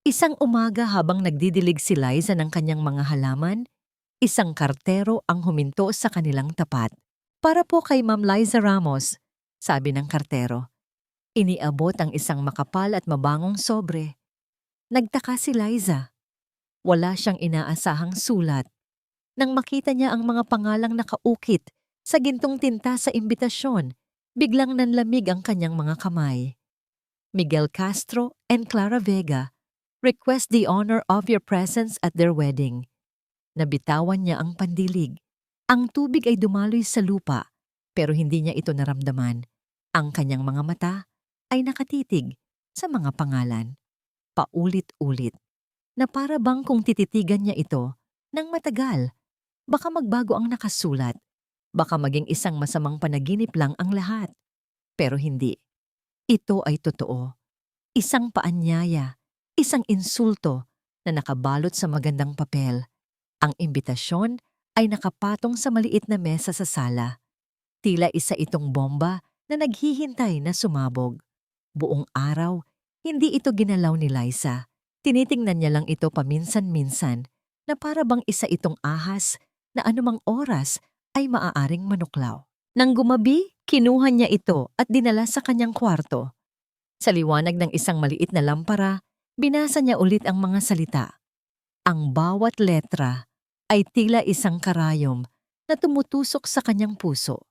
isang umaga habang nagdidilig si Liza ng kanyang mga halaman, isang kartero ang huminto sa kanilang tapat. "Para po kay Ma'am Liza Ramos," sabi ng kartero. Iniabot ang isang makapal at mabangong sobre. Nagtaka si Liza. Wala siyang inaasahang sulat. Nang makita niya ang mga pangalang nakaukit sa gintong tinta sa imbitasyon, biglang nanlamig ang kanyang mga kamay. Miguel Castro and Clara Vega request the honor of your presence at their wedding. Nabitawan niya ang pandilig. Ang tubig ay dumaloy sa lupa, pero hindi niya ito naramdaman. Ang kanyang mga mata ay nakatitig sa mga pangalan. Paulit-ulit, na para bang kung tititigan niya ito ng matagal, baka magbago ang nakasulat. Baka maging isang masamang panaginip lang ang lahat. Pero hindi. Ito ay totoo. Isang paanyaya, isang insulto na nakabalot sa magandang papel. Ang imbitasyon ay nakapatong sa maliit na mesa sa sala. Tila isa itong bomba na naghihintay na sumabog. Buong araw, hindi ito ginalaw ni Liza. Tinitingnan niya lang ito paminsan-minsan na para bang isa itong ahas na anumang oras ay maaaring manuklaw. Nang gumabi, kinuha niya ito at dinala sa kanyang kwarto. Sa liwanag ng isang maliit na lampara, binasa niya ulit ang mga salita. Ang bawat letra ay tila isang karayom na tumutusok sa kanyang puso.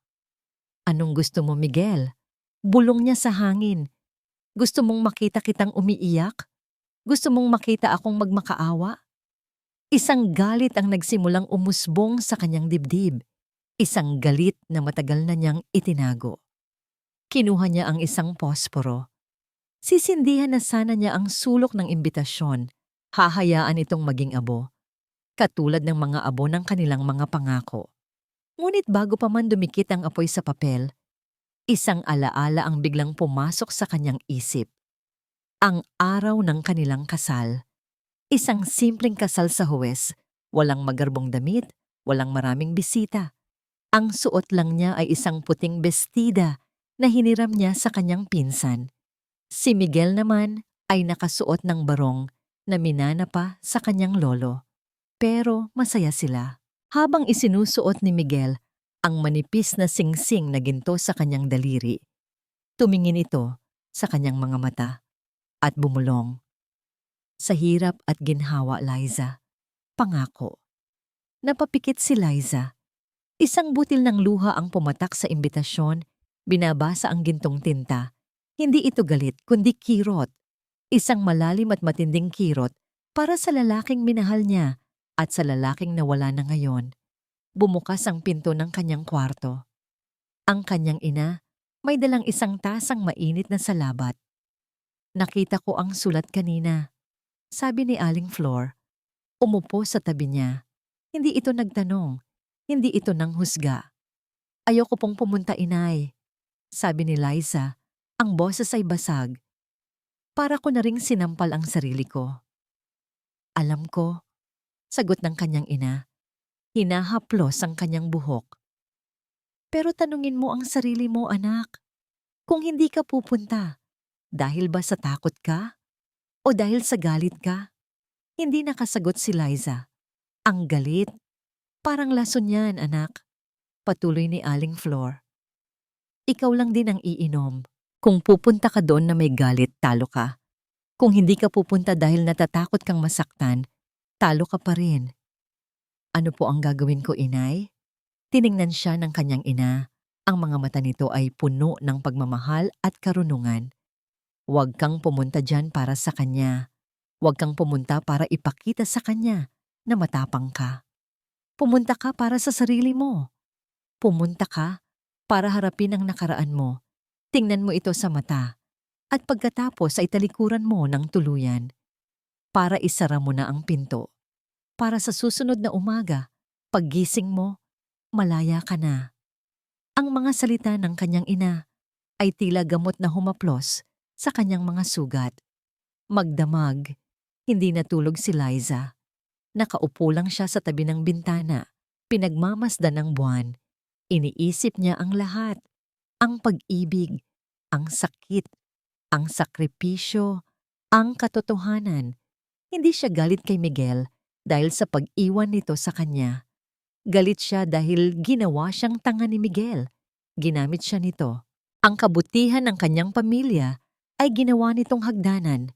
Anong gusto mo, Miguel? Bulong niya sa hangin. Gusto mong makita kitang umiiyak? Gusto mong makita akong magmakaawa? Isang galit ang nagsimulang umusbong sa kanyang dibdib. Isang galit na matagal na niyang itinago. Kinuha niya ang isang posporo. Sisindihan na sana niya ang sulok ng imbitasyon. Hahayaan itong maging abo. Katulad ng mga abo ng kanilang mga pangako. Ngunit bago pa man dumikit ang apoy sa papel, isang alaala ang biglang pumasok sa kanyang isip. Ang araw ng kanilang kasal. Isang simpleng kasal sa huwes, walang magarbong damit, walang maraming bisita. Ang suot lang niya ay isang puting bestida na hiniram niya sa kanyang pinsan. Si Miguel naman ay nakasuot ng barong na minana pa sa kanyang lolo. Pero masaya sila. Habang isinusuot ni Miguel ang manipis na singsing na ginto sa kanyang daliri, tumingin ito sa kanyang mga mata at bumulong. Sa hirap at ginhawa, Liza, pangako. Napapikit si Liza. Isang butil ng luha ang pumatak sa imbitasyon, binabasa ang gintong tinta. Hindi ito galit, kundi kirot. Isang malalim at matinding kirot para sa lalaking minahal niya at sa lalaking nawala na ngayon. Bumukas ang pinto ng kanyang kwarto. Ang kanyang ina may dalang isang tasang mainit na salabat. Nakita ko ang sulat kanina, sabi ni Aling Flor. Umupo sa tabi niya. Hindi ito nagtanong, hindi ito nanghusga. Ayoko pong pumunta, inay, sabi ni Liza. Ang boses ay basag. Para ko na ring sinampal ang sarili ko. Alam ko, sagot ng kanyang ina. Hinahaplos ang kanyang buhok. Pero tanungin mo ang sarili mo, anak. Kung hindi ka pupunta, dahil ba sa takot ka? O dahil sa galit ka? Hindi nakasagot si Liza. Ang galit? Parang lason yan, anak. Patuloy ni Aling Flor. Ikaw lang din ang iinom. Kung pupunta ka doon na may galit, talo ka. Kung hindi ka pupunta dahil natatakot kang masaktan, talo ka pa rin. Ano po ang gagawin ko, inay? Tiningnan siya ng kanyang ina. Ang mga mata nito ay puno ng pagmamahal at karunungan. Huwag kang pumunta dyan para sa kanya. Huwag kang pumunta para ipakita sa kanya na matapang ka. Pumunta ka para sa sarili mo. Pumunta ka para harapin ang nakaraan mo. Tingnan mo ito sa mata. At pagkatapos ay talikuran mo ng tuluyan. Para isara mo na ang pinto. Para sa susunod na umaga, paggising mo, malaya ka na. Ang mga salita ng kanyang ina ay tila gamot na humaplos sa kanyang mga sugat. Magdamag, hindi natulog si Liza. Nakaupo lang siya sa tabi ng bintana, pinagmamasdan ng buwan. Iniisip niya ang lahat, ang pag-ibig, ang sakit, ang sakripisyo, ang katotohanan. Hindi siya galit kay Miguel dahil sa pag-iwan nito sa kanya. Galit siya dahil ginawa siyang tanga ni Miguel. Ginamit siya nito. Ang kabutihan ng kanyang pamilya ay ginawa nitong hagdanan.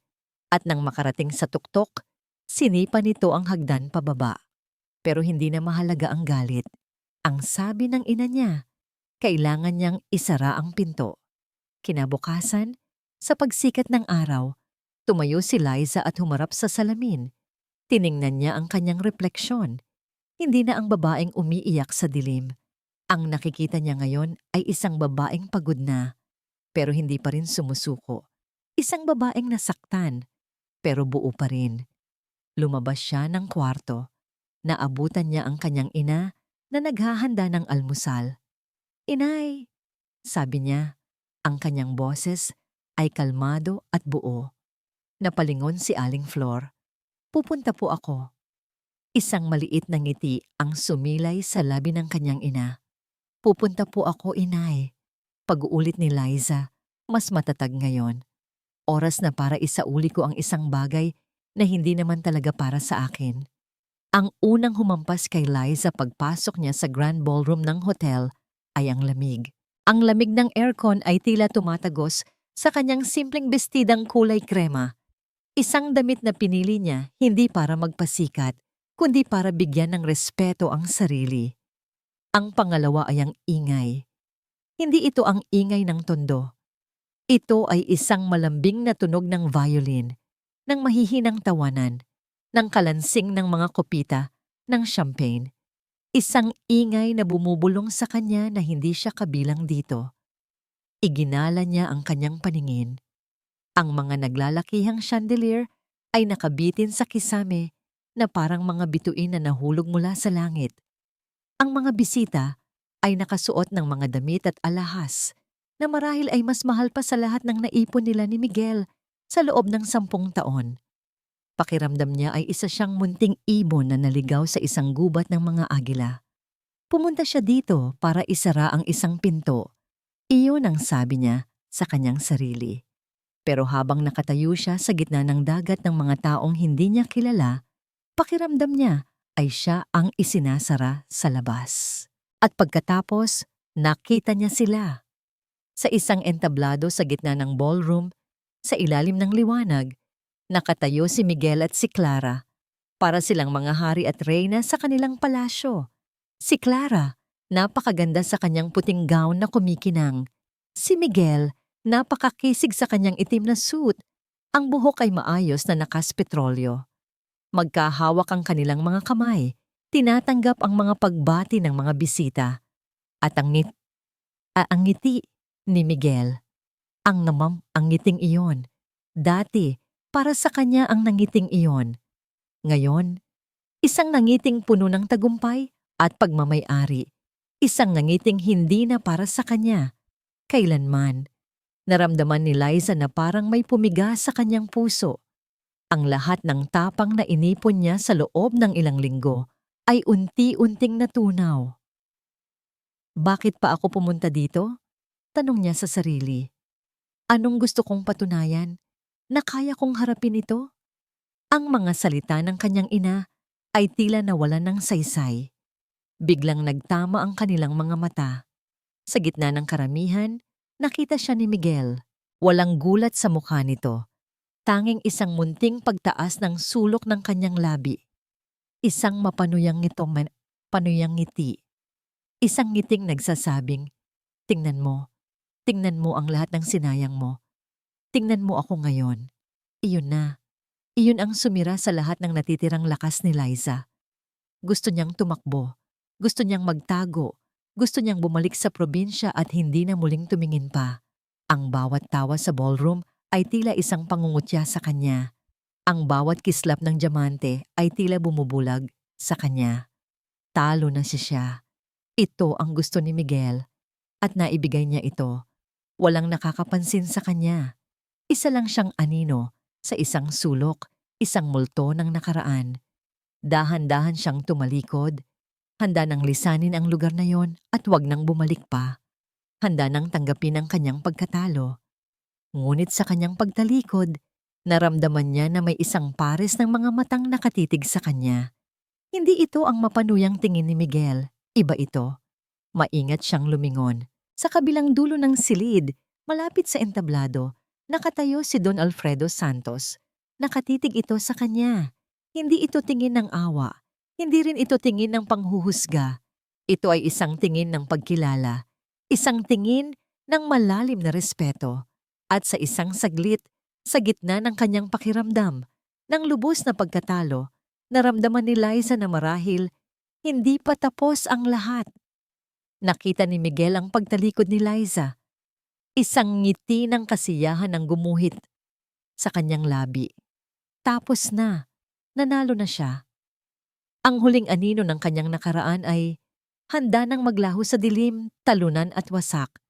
At nang makarating sa tuktok, sinipa nito ang hagdan pababa. Pero hindi na mahalaga ang galit. Ang sabi ng ina niya, kailangan niyang isara ang pinto. Kinabukasan, sa pagsikat ng araw, tumayo si Liza at humarap sa salamin. Tiningnan niya ang kanyang refleksyon. Hindi na ang babaeng umiiyak sa dilim. Ang nakikita niya ngayon ay isang babaeng pagod na, pero hindi pa rin sumusuko. Isang babaeng nasaktan, pero buo pa rin. Lumabas siya ng kwarto. Naabutan niya ang kanyang ina na naghahanda ng almusal. "Inay," sabi niya, ang kanyang boses ay kalmado at buo. Napalingon si Aling Flor. "Pupunta po ako." Isang maliit na ngiti ang sumilay sa labi ng kanyang ina. "Pupunta po ako, inay." Pag-uulit ni Liza, mas matatag ngayon. Oras na para isauli ko ang isang bagay na hindi naman talaga para sa akin. Ang unang humampas kay Liza pagpasok niya sa grand ballroom ng hotel ay ang lamig. Ang lamig ng aircon ay tila tumatagos sa kanyang simpleng bestidang kulay krema. Isang damit na pinili niya hindi para magpasikat, kundi para bigyan ng respeto ang sarili. Ang pangalawa ay ang ingay. Hindi ito ang ingay ng tondo. Ito ay isang malambing na tunog ng violin, ng mahihinang tawanan, ng kalansing ng mga kopita, ng champagne. Isang ingay na bumubulong sa kanya na hindi siya kabilang dito. Iginala niya ang kanyang paningin. Ang mga naglalakihang chandelier ay nakabitin sa kisame na parang mga bituin na nahulog mula sa langit. Ang mga bisita ay nakasuot ng mga damit at alahas na marahil ay mas mahal pa sa lahat ng naipon nila ni Miguel sa loob ng 10 taon. Pakiramdam niya ay isa siyang munting ibon na naligaw sa isang gubat ng mga agila. Pumunta siya dito para isara ang isang pinto. Iyon ang sabi niya sa kanyang sarili. Pero habang nakatayo siya sa gitna ng dagat ng mga taong hindi niya kilala, pakiramdam niya ay siya ang isinasara sa labas. At pagkatapos, nakita niya sila. Sa isang entablado sa gitna ng ballroom, sa ilalim ng liwanag, nakatayo si Miguel at si Clara. Para silang mga hari at reyna sa kanilang palasyo. Si Clara, napakaganda sa kanyang puting gown na kumikinang. Si Miguel, napakakisig sa kanyang itim na suit. Ang buhok ay maayos na nakas-petrolyo. Magkahawak ang kanilang mga kamay, tinatanggap ang mga pagbati ng mga bisita. At ang ngiti ni Miguel, ang ngiting iyon. Dati, para sa kanya ang nangiting iyon. Ngayon, isang nangiting puno ng tagumpay at pagmamay-ari. Isang nangiting hindi na para sa kanya. Kailanman, naramdaman ni Liza na parang may pumiga sa kanyang puso. Ang lahat ng tapang na inipon niya sa loob ng ilang linggo ay unti-unting natunaw. "Bakit pa ako pumunta dito?" tanong niya sa sarili. "Anong gusto kong patunayan? Na kaya kong harapin ito?" Ang mga salita ng kanyang ina ay tila nawalan ng saysay. Biglang nagtama ang kanilang mga mata. Sa gitna ng karamihan, nakita siya ni Miguel. Walang gulat sa mukha nito. Tanging isang munting pagtaas ng sulok ng kanyang labi. Isang mapanuyang panuyang ngiti. Isang ngiting nagsasabing, tingnan mo ang lahat ng sinayang mo. Tingnan mo ako ngayon. Iyon na. Iyon ang sumira sa lahat ng natitirang lakas ni Liza. Gusto niyang tumakbo. Gusto niyang magtago. Gusto niyang bumalik sa probinsya at hindi na muling tumingin pa. Ang bawat tawa sa ballroom ay tila isang pangungutya sa kanya. Ang bawat kislap ng diamante ay tila bumubulag sa kanya. Talo na siya. Ito ang gusto ni Miguel at naibigay niya ito. Walang nakakapansin sa kanya. Isa lang siyang anino sa isang sulok, isang multo ng nakaraan. Dahan-dahan siyang tumalikod. Handa nang lisanin ang lugar na yon at wag nang bumalik pa. Handa nang tanggapin ang kanyang pagkatalo. Ngunit sa kanyang pagtalikod, naramdaman niya na may isang pares ng mga matang nakatitig sa kanya. Hindi ito ang mapanuyang tingin ni Miguel. Iba ito. Maingat siyang lumingon. Sa kabilang dulo ng silid, malapit sa entablado, nakatayo si Don Alfredo Santos. Nakatitig ito sa kanya. Hindi ito tingin ng awa. Hindi rin ito tingin ng panghuhusga. Ito ay isang tingin ng pagkilala, isang tingin ng malalim na respeto, at sa isang saglit, sa gitna ng kanyang pakiramdam, ng lubos na pagkatalo, naramdaman ni Liza na marahil hindi pa tapos ang lahat. Nakita ni Miguel ang pagtalikod ni Liza, isang ngiti ng kasiyahan ang gumuhit sa kanyang labi. Tapos na, nanalo na siya. Ang huling anino ng kanyang nakaraan ay handa nang maglaho sa dilim, talunan at wasak.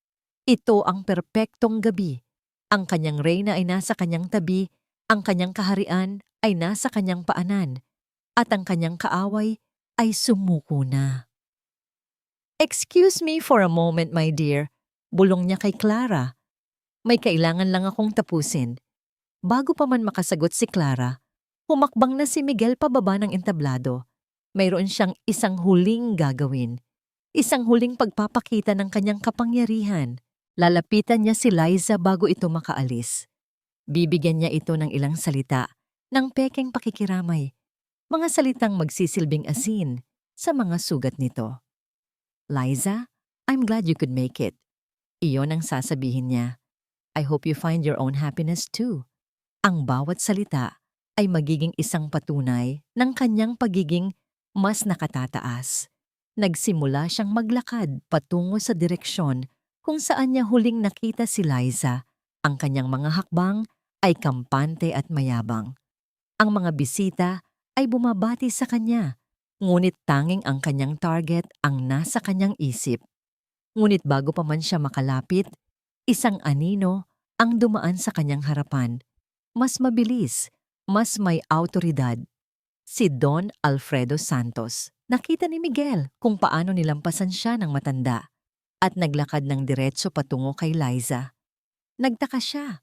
Ito ang perpektong gabi. Ang kanyang reyna ay nasa kanyang tabi, ang kanyang kaharian ay nasa kanyang paanan, at ang kanyang kaaway ay sumuko na. "Excuse me for a moment, my dear," bulong niya kay Clara. "May kailangan lang akong tapusin." Bago pa man makasagot si Clara, humakbang na si Miguel pababa ng entablado. Mayroon siyang isang huling gagawin. Isang huling pagpapakita ng kanyang kapangyarihan. Lalapitan niya si Liza bago ito makaalis. Bibigyan niya ito ng ilang salita, ng pekeng pakikiramay, mga salitang magsisilbing asin sa mga sugat nito. "Liza, I'm glad you could make it." Iyon ang sasabihin niya. "I hope you find your own happiness too." Ang bawat salita ay magiging isang patunay ng kanyang pagiging mas nakatataas. Nagsimula siyang maglakad patungo sa direksyon kung saan niya huling nakita si Liza. Ang kanyang mga hakbang ay kampante at mayabang. Ang mga bisita ay bumabati sa kanya, ngunit tanging ang kanyang target ang nasa kanyang isip. Ngunit bago pa man siya makalapit, isang anino ang dumaan sa kanyang harapan. Mas mabilis, mas may awtoridad. Si Don Alfredo Santos. Nakita ni Miguel kung paano nilampasan siya ng matanda at naglakad ng diretso patungo kay Liza. Nagtaka siya.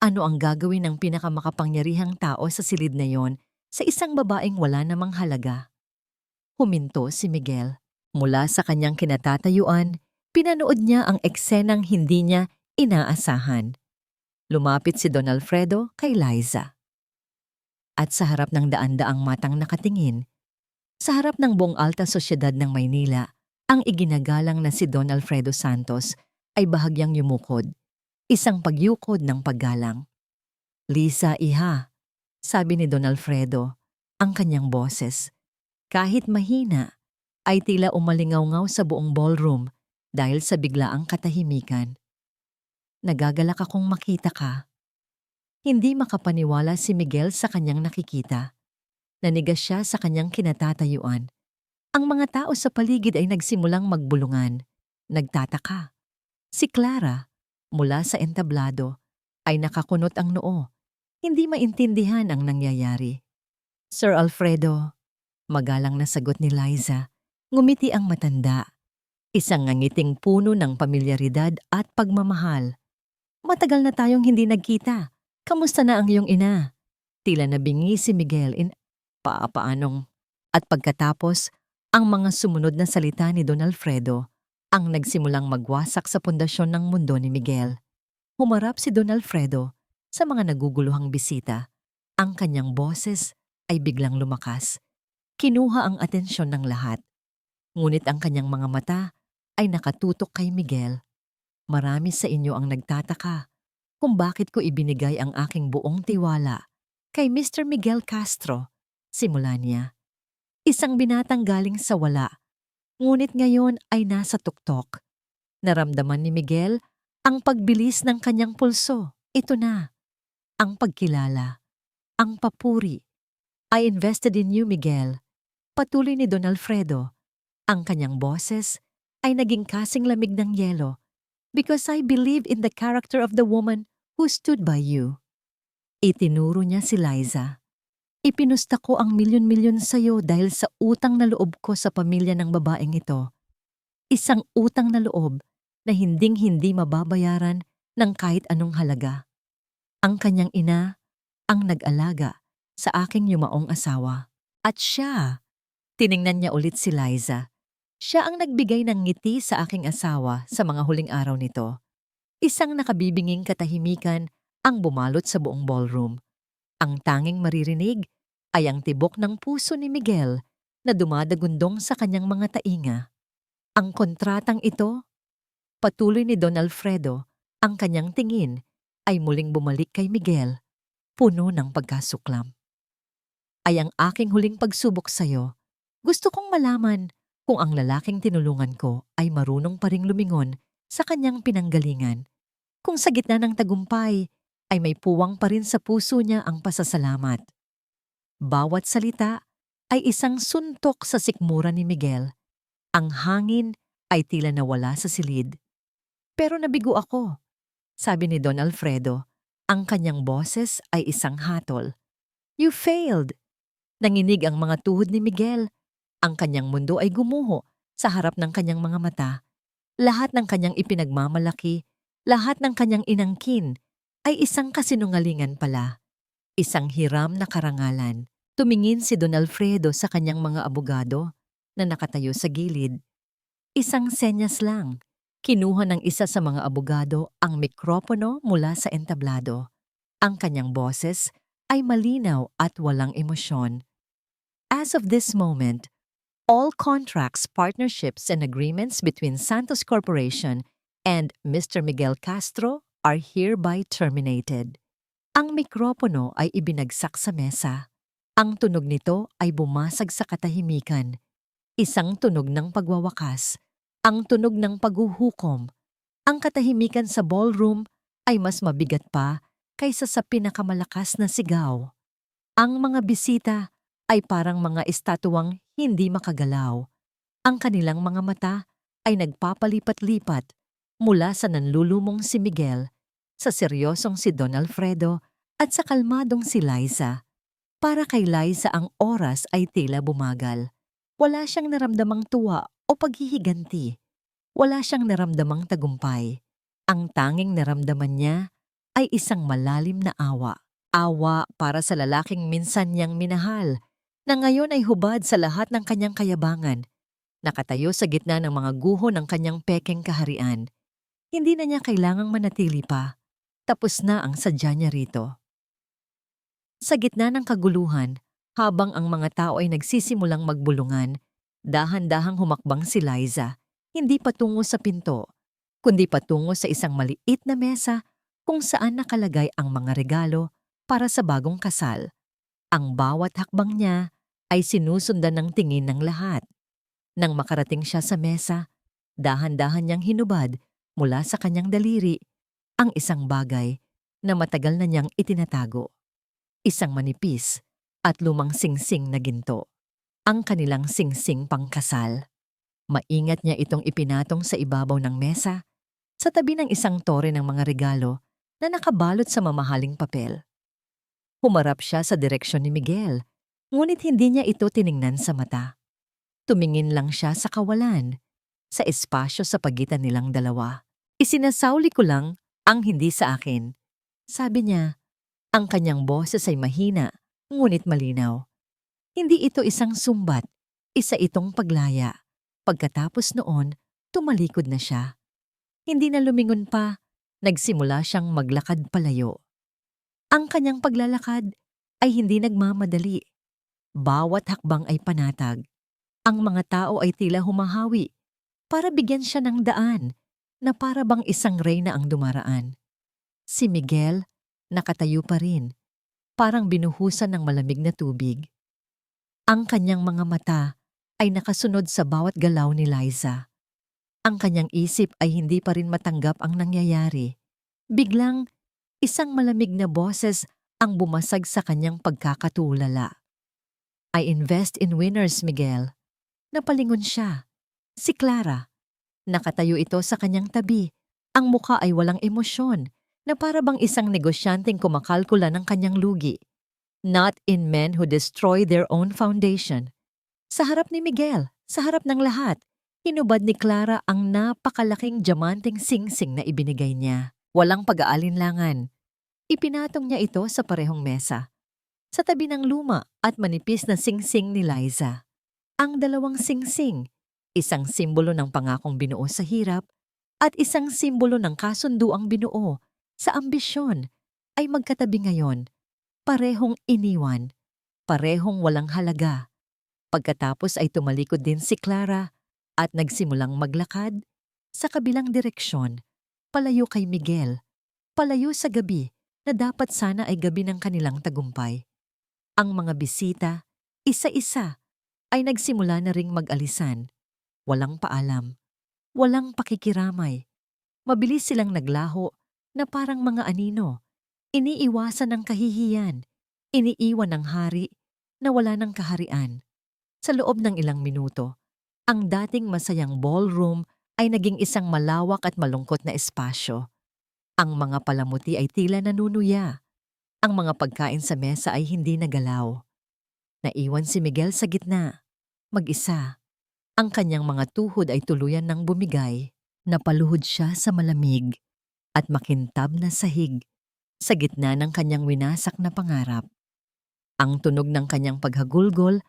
Ano ang gagawin ng pinakamakapangyarihang tao sa silid na yon sa isang babaeng wala namang halaga? Huminto si Miguel. Mula sa kanyang kinatatayuan, pinanood niya ang eksenang hindi niya inaasahan. Lumapit si Don Alfredo kay Liza. At sa harap ng daan-daang matang nakatingin, sa harap ng buong alta sosyedad ng Maynila, ang iginagalang na si Don Alfredo Santos ay bahagyang yumukod, isang pagyukod ng paggalang. "Liza, iha," sabi ni Don Alfredo, ang kanyang boses. Kahit mahina, ay tila umalingaw-ngaw sa buong ballroom dahil sa biglaang katahimikan. "Nagagalak akong makita ka." Hindi makapaniwala si Miguel sa kanyang nakikita. Nanigas siya sa kanyang kinatatayuan. Ang mga tao sa paligid ay nagsimulang magbulungan. Nagtataka. Si Clara, mula sa entablado, ay nakakunot ang noo. Hindi maintindihan ang nangyayari. "Sir Alfredo," magalang na sagot ni Liza. Ngumiti ang matanda. Isang ngangiting puno ng pamilyaridad at pagmamahal. "Matagal na tayong hindi nagkita. Kamusta na ang iyong ina?" Tila nabingi si Miguel paanong. At pagkatapos, ang mga sumunod na salita ni Don Alfredo ang nagsimulang magwasak sa pundasyon ng mundo ni Miguel. Humarap si Don Alfredo sa mga naguguluhang bisita. Ang kanyang boses ay biglang lumakas. Kinuha ang atensyon ng lahat. Ngunit ang kanyang mga mata ay nakatutok kay Miguel. "Marami sa inyo ang nagtataka kung bakit ko ibinigay ang aking buong tiwala kay Mr. Miguel Castro." Simula niya. Isang binatang galing sa wala, ngunit ngayon ay nasa tuktok. Naramdaman ni Miguel ang pagbilis ng kanyang pulso. Ito na. Ang pagkilala. Ang papuri. "I invested in you, Miguel." Patuloy ni Don Alfredo. Ang kanyang boses ay naging kasing lamig ng yelo. "Because I believe in the character of the woman who stood by you." Itinuro niya si Liza. "Ipinusta ko ang milyon-milyon sa'yo dahil sa utang na loob ko sa pamilya ng babaeng ito. Isang utang na loob na hinding-hindi mababayaran ng kahit anong halaga." Ang kanyang ina ang nag-alaga sa aking yumaong asawa. At siya, tiningnan niya ulit si Liza. Siya ang nagbigay ng ngiti sa aking asawa sa mga huling araw nito. Isang nakabibinging katahimikan ang bumalot sa buong ballroom. Ang tanging maririnig ay ang tibok ng puso ni Miguel na dumadagundong sa kanyang mga tainga. Ang kontratang ito, patuloy ni Don Alfredo, ang kanyang tingin ay muling bumalik kay Miguel, puno ng pagkasuklam. Ay ang aking huling pagsubok sa'yo. Gusto kong malaman kung ang lalaking tinulungan ko ay marunong pa ring lumingon sa kanyang pinanggalingan. Kung sa gitna ng tagumpay ay may puwang pa rin sa puso niya ang pasasalamat. Bawat salita ay isang suntok sa sikmura ni Miguel. Ang hangin ay tila nawala sa silid. Pero nabigo ako, sabi ni Don Alfredo. Ang kanyang boses ay isang hatol. You failed! Nanginig ang mga tuhod ni Miguel. Ang kanyang mundo ay gumuho sa harap ng kanyang mga mata. Lahat ng kanyang ipinagmamalaki, lahat ng kanyang inangkin, ay isang kasinungalingan pala. Isang hiram na karangalan. Tumingin si Don Alfredo sa kanyang mga abogado na nakatayo sa gilid. Isang senyas lang. Kinuha ng isa sa mga abogado ang mikropono mula sa entablado. Ang kanyang boses ay malinaw at walang emosyon. As of this moment, all contracts, partnerships, and agreements between Santos Corporation and Mr. Miguel Castro are hereby terminated. Ang mikropono ay ibinagsak sa mesa. Ang tunog nito ay bumasag sa katahimikan. Isang tunog ng pagwawakas. Ang tunog ng paghuhukom. Ang katahimikan sa ballroom ay mas mabigat pa kaysa sa pinakamalakas na sigaw. Ang mga bisita ay parang mga estatuang hindi makagalaw. Ang kanilang mga mata ay nagpapalipat-lipat mula sa nanlulumong si Miguel, sa seryosong si Don Alfredo at sa kalmadong si Liza. Para kay Liza ang oras ay tila bumagal. Wala siyang naramdamang tuwa o paghihiganti. Wala siyang naramdamang tagumpay. Ang tanging naramdaman niya ay isang malalim na awa. Awa para sa lalaking minsan niyang minahal, na ngayon ay hubad sa lahat ng kanyang kayabangan, nakatayo sa gitna ng mga guho ng kanyang pekeng kaharian. Hindi na niya kailangang manatili pa. Tapos na ang sadya niya rito. Sa gitna ng kaguluhan, habang ang mga tao ay nagsisimulang magbulungan, dahan-dahang humakbang si Liza, hindi patungo sa pinto, kundi patungo sa isang maliit na mesa kung saan nakalagay ang mga regalo para sa bagong kasal. Ang bawat hakbang niya ay sinusundan ng tingin ng lahat. Nang makarating siya sa mesa, dahan-dahan niyang hinubad mula sa kanyang daliri ang isang bagay na matagal na niyang itinatago. Isang manipis at lumang singsing na ginto. Ang kanilang singsing pangkasal. Maingat niya itong ipinatong sa ibabaw ng mesa, sa tabi ng isang tore ng mga regalo na nakabalot sa mamahaling papel. Humarap siya sa direksyon ni Miguel, ngunit hindi niya ito tiningnan sa mata. Tumingin lang siya sa kawalan, sa espasyo sa pagitan nilang dalawa. Isinasauli ko lang ang hindi sa akin. Sabi niya, ang kanyang boses ay mahina, ngunit malinaw. Hindi ito isang sumbat, isa itong paglaya. Pagkatapos noon, tumalikod na siya. Hindi na lumingon pa, nagsimula siyang maglakad palayo. Ang kanyang paglalakad ay hindi nagmamadali. Bawat hakbang ay panatag. Ang mga tao ay tila humahawi para bigyan siya ng daan na para bang isang reyna ang dumaraan. Si Miguel, nakatayo pa rin, parang binuhusan ng malamig na tubig. Ang kanyang mga mata ay nakasunod sa bawat galaw ni Liza. Ang kanyang isip ay hindi pa rin matanggap ang nangyayari. Biglang, isang malamig na boses ang bumasag sa kanyang pagkakatulala. I invest in winners, Miguel. Napalingon siya. Si Clara. Nakatayo ito sa kanyang tabi. Ang muka ay walang emosyon, na para bang isang negosyanteng kumakalkula ng kanyang lugi. Not in men who destroy their own foundation. Sa harap ni Miguel, sa harap ng lahat, hinubad ni Clara ang napakalaking diamanteng singsing na ibinigay niya. Walang pag-aalinlangan. Ipinatong niya ito sa parehong mesa, sa tabi ng luma at manipis na singsing ni Liza. Ang dalawang singsing, isang simbolo ng pangakong binuo sa hirap at isang simbolo ng kasunduang binuo sa ambisyon, ay magkatabi ngayon, parehong iniwan, parehong walang halaga. Pagkatapos ay tumalikod din si Clara at nagsimulang maglakad sa kabilang direksyon, palayo kay Miguel, palayo sa gabi na dapat sana ay gabi ng kanilang tagumpay. Ang mga bisita, isa-isa, ay nagsimula na ring mag-alisan. Walang paalam, walang pakikiramay. Mabilis silang naglaho na parang mga anino. Iniiwasan ng kahihiyan, iniiwan ng hari na wala ng kaharian. Sa loob ng ilang minuto, ang dating masayang ballroom ay naging isang malawak at malungkot na espasyo. Ang mga palamuti ay tila nanunuya. Ang mga pagkain sa mesa ay hindi nagalaw. Naiwan si Miguel sa gitna, mag-isa. Ang kanyang mga tuhod ay tuluyan ng bumigay. Napaluhod siya sa malamig at makintab na sahig sa gitna ng kanyang winasak na pangarap. Ang tunog ng kanyang paghagulgol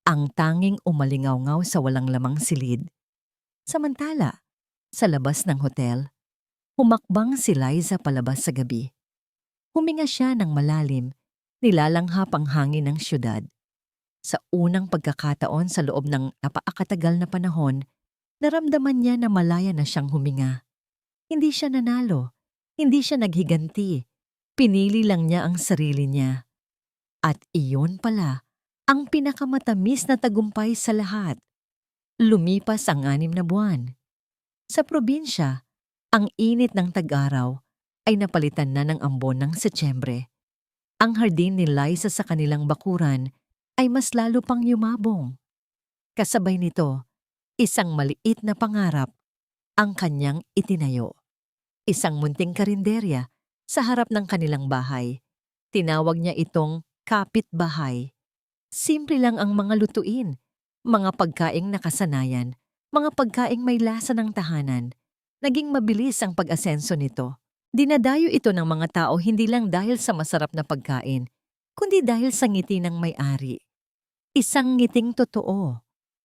ang tanging umalingaw-ngaw sa walang lamang silid. Samantala, sa labas ng hotel, humakbang si Liza palabas sa gabi. Huminga siya ng malalim, nilalanghap ang hangin ng syudad. Sa unang pagkakataon sa loob ng napakatagal na panahon, naramdaman niya na malaya na siyang huminga. Hindi siya nanalo, hindi siya naghiganti. Pinili lang niya ang sarili niya. At iyon pala ang pinakamatamis na tagumpay sa lahat. Lumipas ang 6 na buwan. Sa probinsya, ang init ng tag-araw ay napalitan na ng ambon ng Setyembre. Ang hardin ni Liza sa kanilang bakuran ay mas lalo pang yumabong. Kasabay nito, isang maliit na pangarap ang kanyang itinayo. Isang munting karinderya sa harap ng kanilang bahay. Tinawag niya itong kapitbahay. Simple lang ang mga lutuin, mga pagkaing nakasanayan, mga pagkaing may lasa ng tahanan. Naging mabilis ang pag-asenso nito. Dinadayo ito ng mga tao hindi lang dahil sa masarap na pagkain, kundi dahil sa ngiti ng may-ari. Isang ngiting totoo,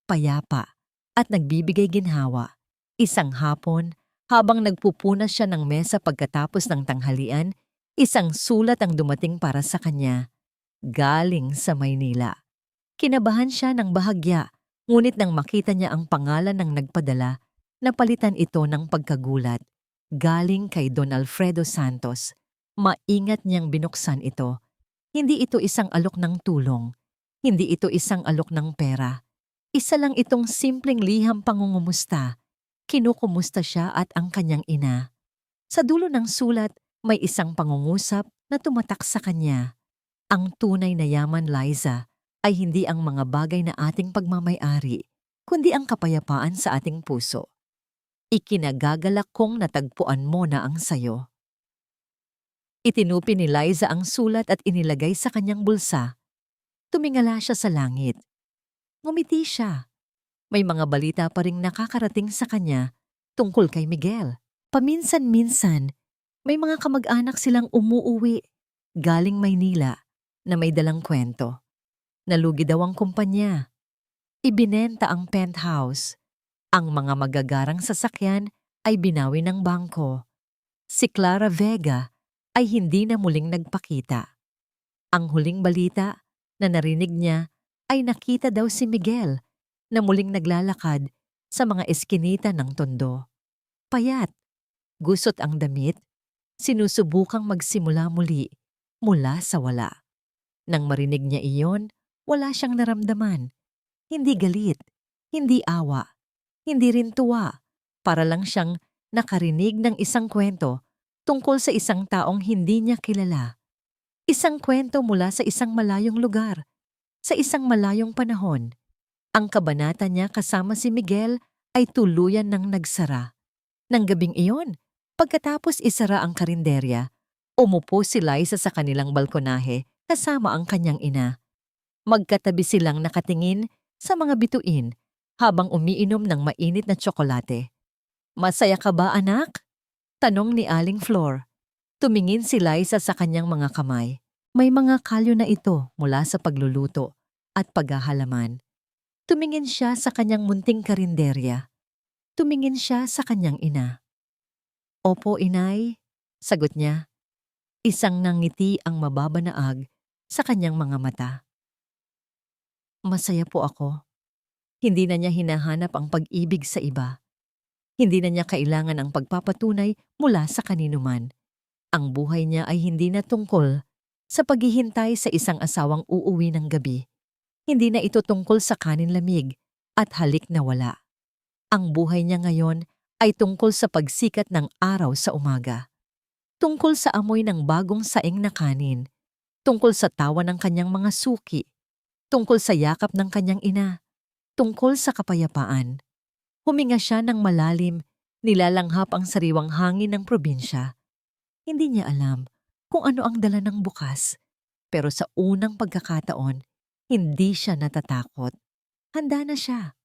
payapa, at nagbibigay ginhawa. Isang hapon, habang nagpupunas siya ng mesa pagkatapos ng tanghalian, isang sulat ang dumating para sa kanya, galing sa Maynila. Kinabahan siya ng bahagya, ngunit nang makita niya ang pangalan ng nagpadala, napalitan ito ng pagkagulat. Galing kay Don Alfredo Santos. Maingat niyang binuksan ito. Hindi ito isang alok ng tulong. Hindi ito isang alok ng pera. Isa lang itong simpleng liham pangungumusta. Kinukumusta siya at ang kanyang ina. Sa dulo ng sulat, may isang pangungusap na tumatak sa kanya. Ang tunay na yaman, Liza, ay hindi ang mga bagay na ating pagmamay-ari, kundi ang kapayapaan sa ating puso. Ikinagagalak kong natagpuan mo na ang sayo. Itinupi ni Liza ang sulat at inilagay sa kanyang bulsa. Tumingala siya sa langit. Ngumiti siya. May mga balita pa ring nakakarating sa kanya tungkol kay Miguel. Paminsan-minsan, may mga kamag-anak silang umuuwi galing Maynila na may dalang kwento. Nalugi daw ang kumpanya. Ibinenta ang penthouse. Ang mga magagarang sasakyan ay binawi ng bangko. Si Clara Vega ay hindi na muling nagpakita. Ang huling balita na narinig niya ay nakita daw si Miguel na muling naglalakad sa mga eskinita ng Tondo. Payat, gusot ang damit, sinusubukang magsimula muli mula sa wala. Nang marinig niya iyon, wala siyang naramdaman. Hindi galit, hindi awa, hindi rin tuwa. Para lang siyang nakarinig ng isang kwento tungkol sa isang taong hindi niya kilala. Isang kwento mula sa isang malayong lugar, sa isang malayong panahon. Ang kabanata niya kasama si Miguel ay tuluyan ng nagsara. Nang gabing iyon, pagkatapos isara ang karinderya, umupo si Liza sa kanilang balkonahe kasama ang kanyang ina. Magkatabi silang nakatingin sa mga bituin habang umiinom ng mainit na tsokolate. "Masaya ka ba, anak?" tanong ni Aling Flor. Tumingin si Liza sa kanyang mga kamay. May mga kalyo na ito mula sa pagluluto at paghahalaman. Tumingin siya sa kanyang munting karinderya. Tumingin siya sa kanyang ina. "Opo, inay," sagot niya. Isang nangiti ang mababanaag sa kanyang mga mata. Masaya po ako. Hindi na niya hinahanap ang pag-ibig sa iba. Hindi na niya kailangan ang pagpapatunay mula sa kaninuman. Ang buhay niya ay hindi na tungkol sa paghihintay sa isang asawang uuwi ng gabi. Hindi na ito tungkol sa kanin-lamig at halik na wala. Ang buhay niya ngayon ay tungkol sa pagsikat ng araw sa umaga. Tungkol sa amoy ng bagong saing na kanin. Tungkol sa tawa ng kanyang mga suki. Tungkol sa yakap ng kanyang ina. Tungkol sa kapayapaan. Huminga siya ng malalim, nilalanghap ang sariwang hangin ng probinsya. Hindi niya alam kung ano ang dala ng bukas, pero sa unang pagkakataon, hindi siya natatakot. Handa na siya.